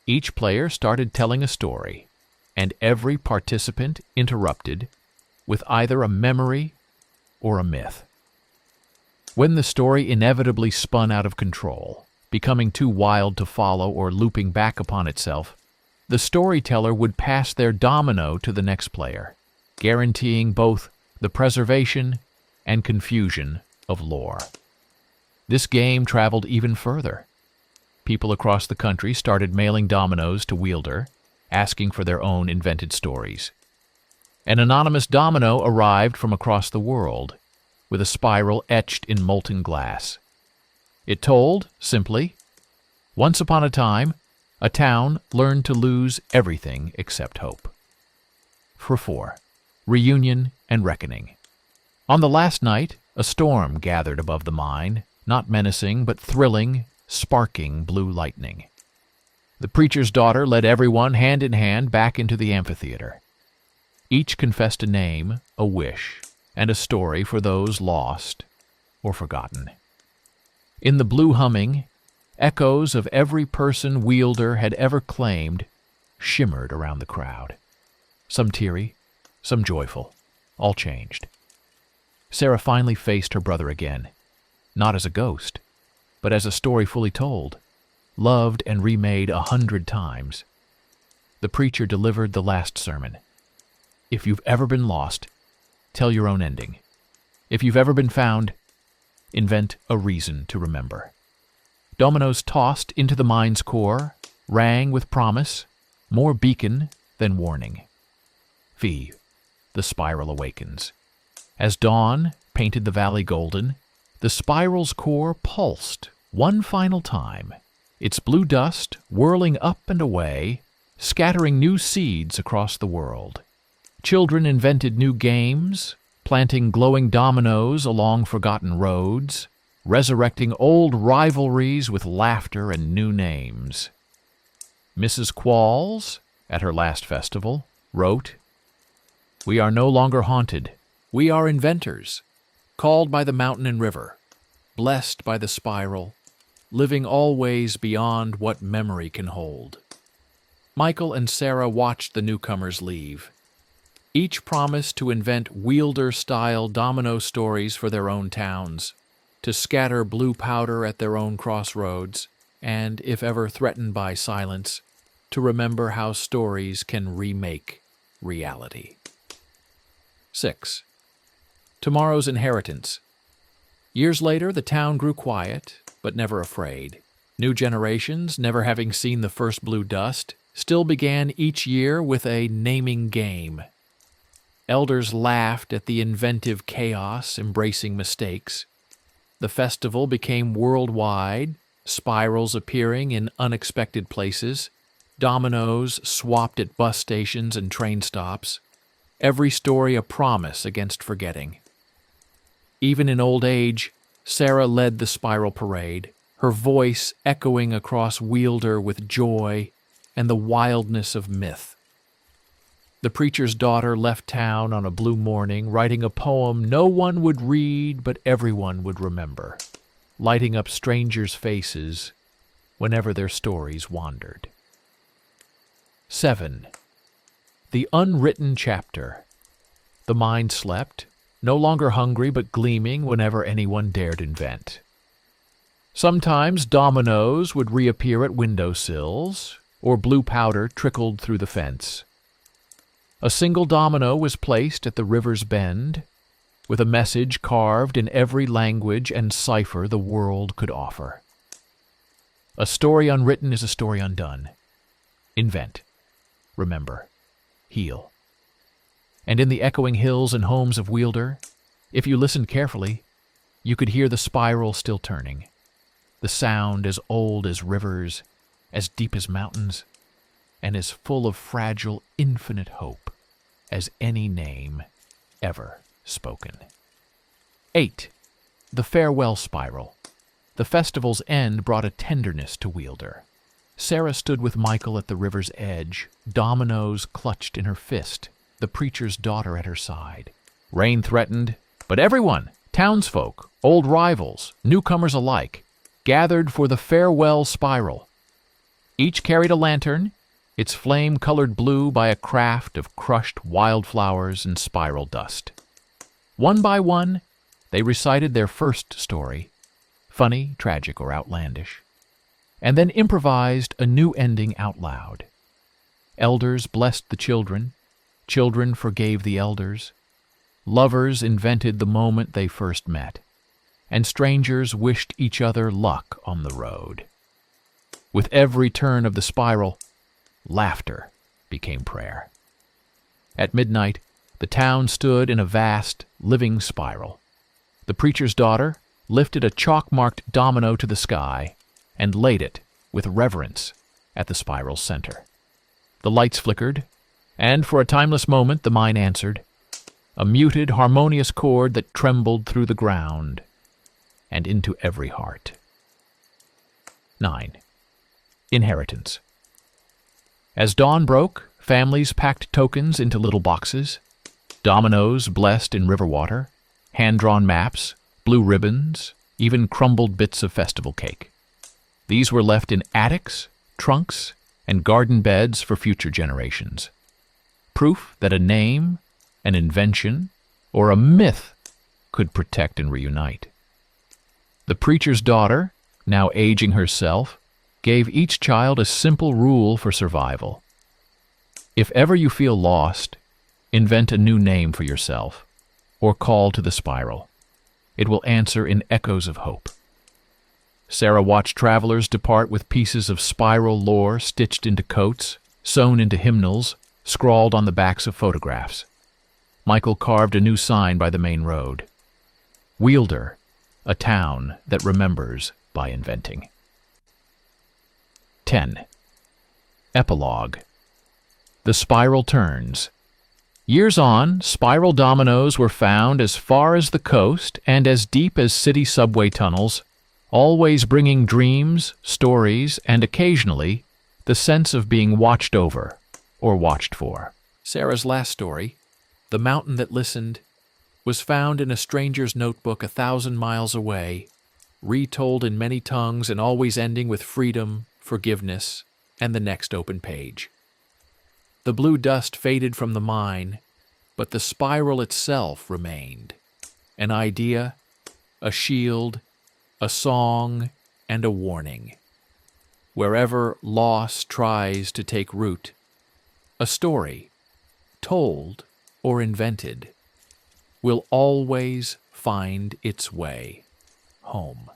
Each player started telling a story, and every participant interrupted, with either a memory or a myth. When the story inevitably spun out of control, becoming too wild to follow or looping back upon itself, the storyteller would pass their domino to the next player, guaranteeing both the preservation and confusion of lore. This game traveled even further. People across the country started mailing dominoes to Wielder, asking for their own invented stories. An anonymous domino arrived from across the world, with a spiral etched in molten glass. It told, simply, once upon a time, a town learned to lose everything except hope. For 4. Reunion and reckoning. On the last night, a storm gathered above the mine, not menacing but thrilling, sparking blue lightning. The preacher's daughter led everyone hand in hand back into the amphitheater. Each confessed a name, a wish, and a story for those lost or forgotten. In the blue humming, echoes of every person Wielder had ever claimed shimmered around the crowd. Some teary, some joyful, all changed. Sarah finally faced her brother again, not as a ghost, but as a story fully told, loved and remade 100 times. The preacher delivered the last sermon. If you've ever been lost, tell your own ending. If you've ever been found, invent a reason to remember. Dominoes tossed into the mine's core rang with promise, more beacon than warning. V. The spiral awakens. As dawn painted the valley golden, the spiral's core pulsed one final time, its blue dust whirling up and away, scattering new seeds across the world. Children invented new games, planting glowing dominoes along forgotten roads, resurrecting old rivalries with laughter and new names. Mrs. Qualls, at her last festival, wrote, "We are no longer haunted. We are inventors, called by the mountain and river, blessed by the spiral, living always beyond what memory can hold." Michael and Sarah watched the newcomers leave. Each promised to invent Wielder-style domino stories for their own towns, to scatter blue powder at their own crossroads, and, if ever threatened by silence, to remember how stories can remake reality. 6. Tomorrow's inheritance. Years later, the town grew quiet, but never afraid. New generations, never having seen the first blue dust, still began each year with a naming game. Elders laughed at the inventive chaos, embracing mistakes. The festival became worldwide, spirals appearing in unexpected places, dominoes swapped at bus stations and train stops, every story a promise against forgetting. Even in old age, Sarah led the spiral parade, her voice echoing across Wielder with joy and the wildness of myth. The preacher's daughter left town on a blue morning, writing a poem no one would read but everyone would remember, lighting up strangers' faces whenever their stories wandered. 7. The unwritten chapter. The mind slept, no longer hungry but gleaming whenever anyone dared invent. Sometimes dominoes would reappear at windowsills, or blue powder trickled through the fence. A single domino was placed at the river's bend, with a message carved in every language and cipher the world could offer. A story unwritten is a story undone. Invent. Remember. Heal. And in the echoing hills and homes of Wielder, if you listened carefully, you could hear the spiral still turning, the sound as old as rivers, as deep as mountains, and as full of fragile, infinite hope as any name ever spoken. 8. The farewell spiral. The festival's end brought a tenderness to Wielder. Sarah stood with Michael at the river's edge, dominoes clutched in her fist, the preacher's daughter at her side. Rain threatened, but everyone, townsfolk, old rivals, newcomers alike, gathered for the farewell spiral. Each carried a lantern, its flame colored blue by a craft of crushed wildflowers and spiral dust. One by one, they recited their first story, funny, tragic, or outlandish, and then improvised a new ending out loud. Elders blessed the children, children forgave the elders, lovers invented the moment they first met, and strangers wished each other luck on the road. With every turn of the spiral, laughter became prayer. At midnight, the town stood in a vast, living spiral. The preacher's daughter lifted a chalk-marked domino to the sky and laid it, with reverence, at the spiral's center. The lights flickered, and for a timeless moment the mine answered, a muted, harmonious chord that trembled through the ground and into every heart. 9. Inheritance. As dawn broke, families packed tokens into little boxes, dominoes blessed in river water, hand-drawn maps, blue ribbons, even crumbled bits of festival cake. These were left in attics, trunks, and garden beds for future generations. Proof that a name, an invention, or a myth could protect and reunite. The preacher's daughter, now aging herself, gave each child a simple rule for survival. If ever you feel lost, invent a new name for yourself, or call to the spiral. It will answer in echoes of hope. Sarah watched travelers depart with pieces of spiral lore stitched into coats, sewn into hymnals, scrawled on the backs of photographs. Michael carved a new sign by the main road. Wielder, a town that remembers by inventing. 10. Epilogue. The spiral turns. Years on, spiral dominoes were found as far as the coast and as deep as city subway tunnels, always bringing dreams, stories, and occasionally the sense of being watched over or watched for. Sarah's last story, The Mountain That Listened, was found in a stranger's notebook 1,000 miles away, retold in many tongues and always ending with freedom, forgiveness, and the next open page. The blue dust faded from the mine, but the spiral itself remained. An idea, a shield, a song, and a warning. Wherever loss tries to take root, a story, told or invented, will always find its way home.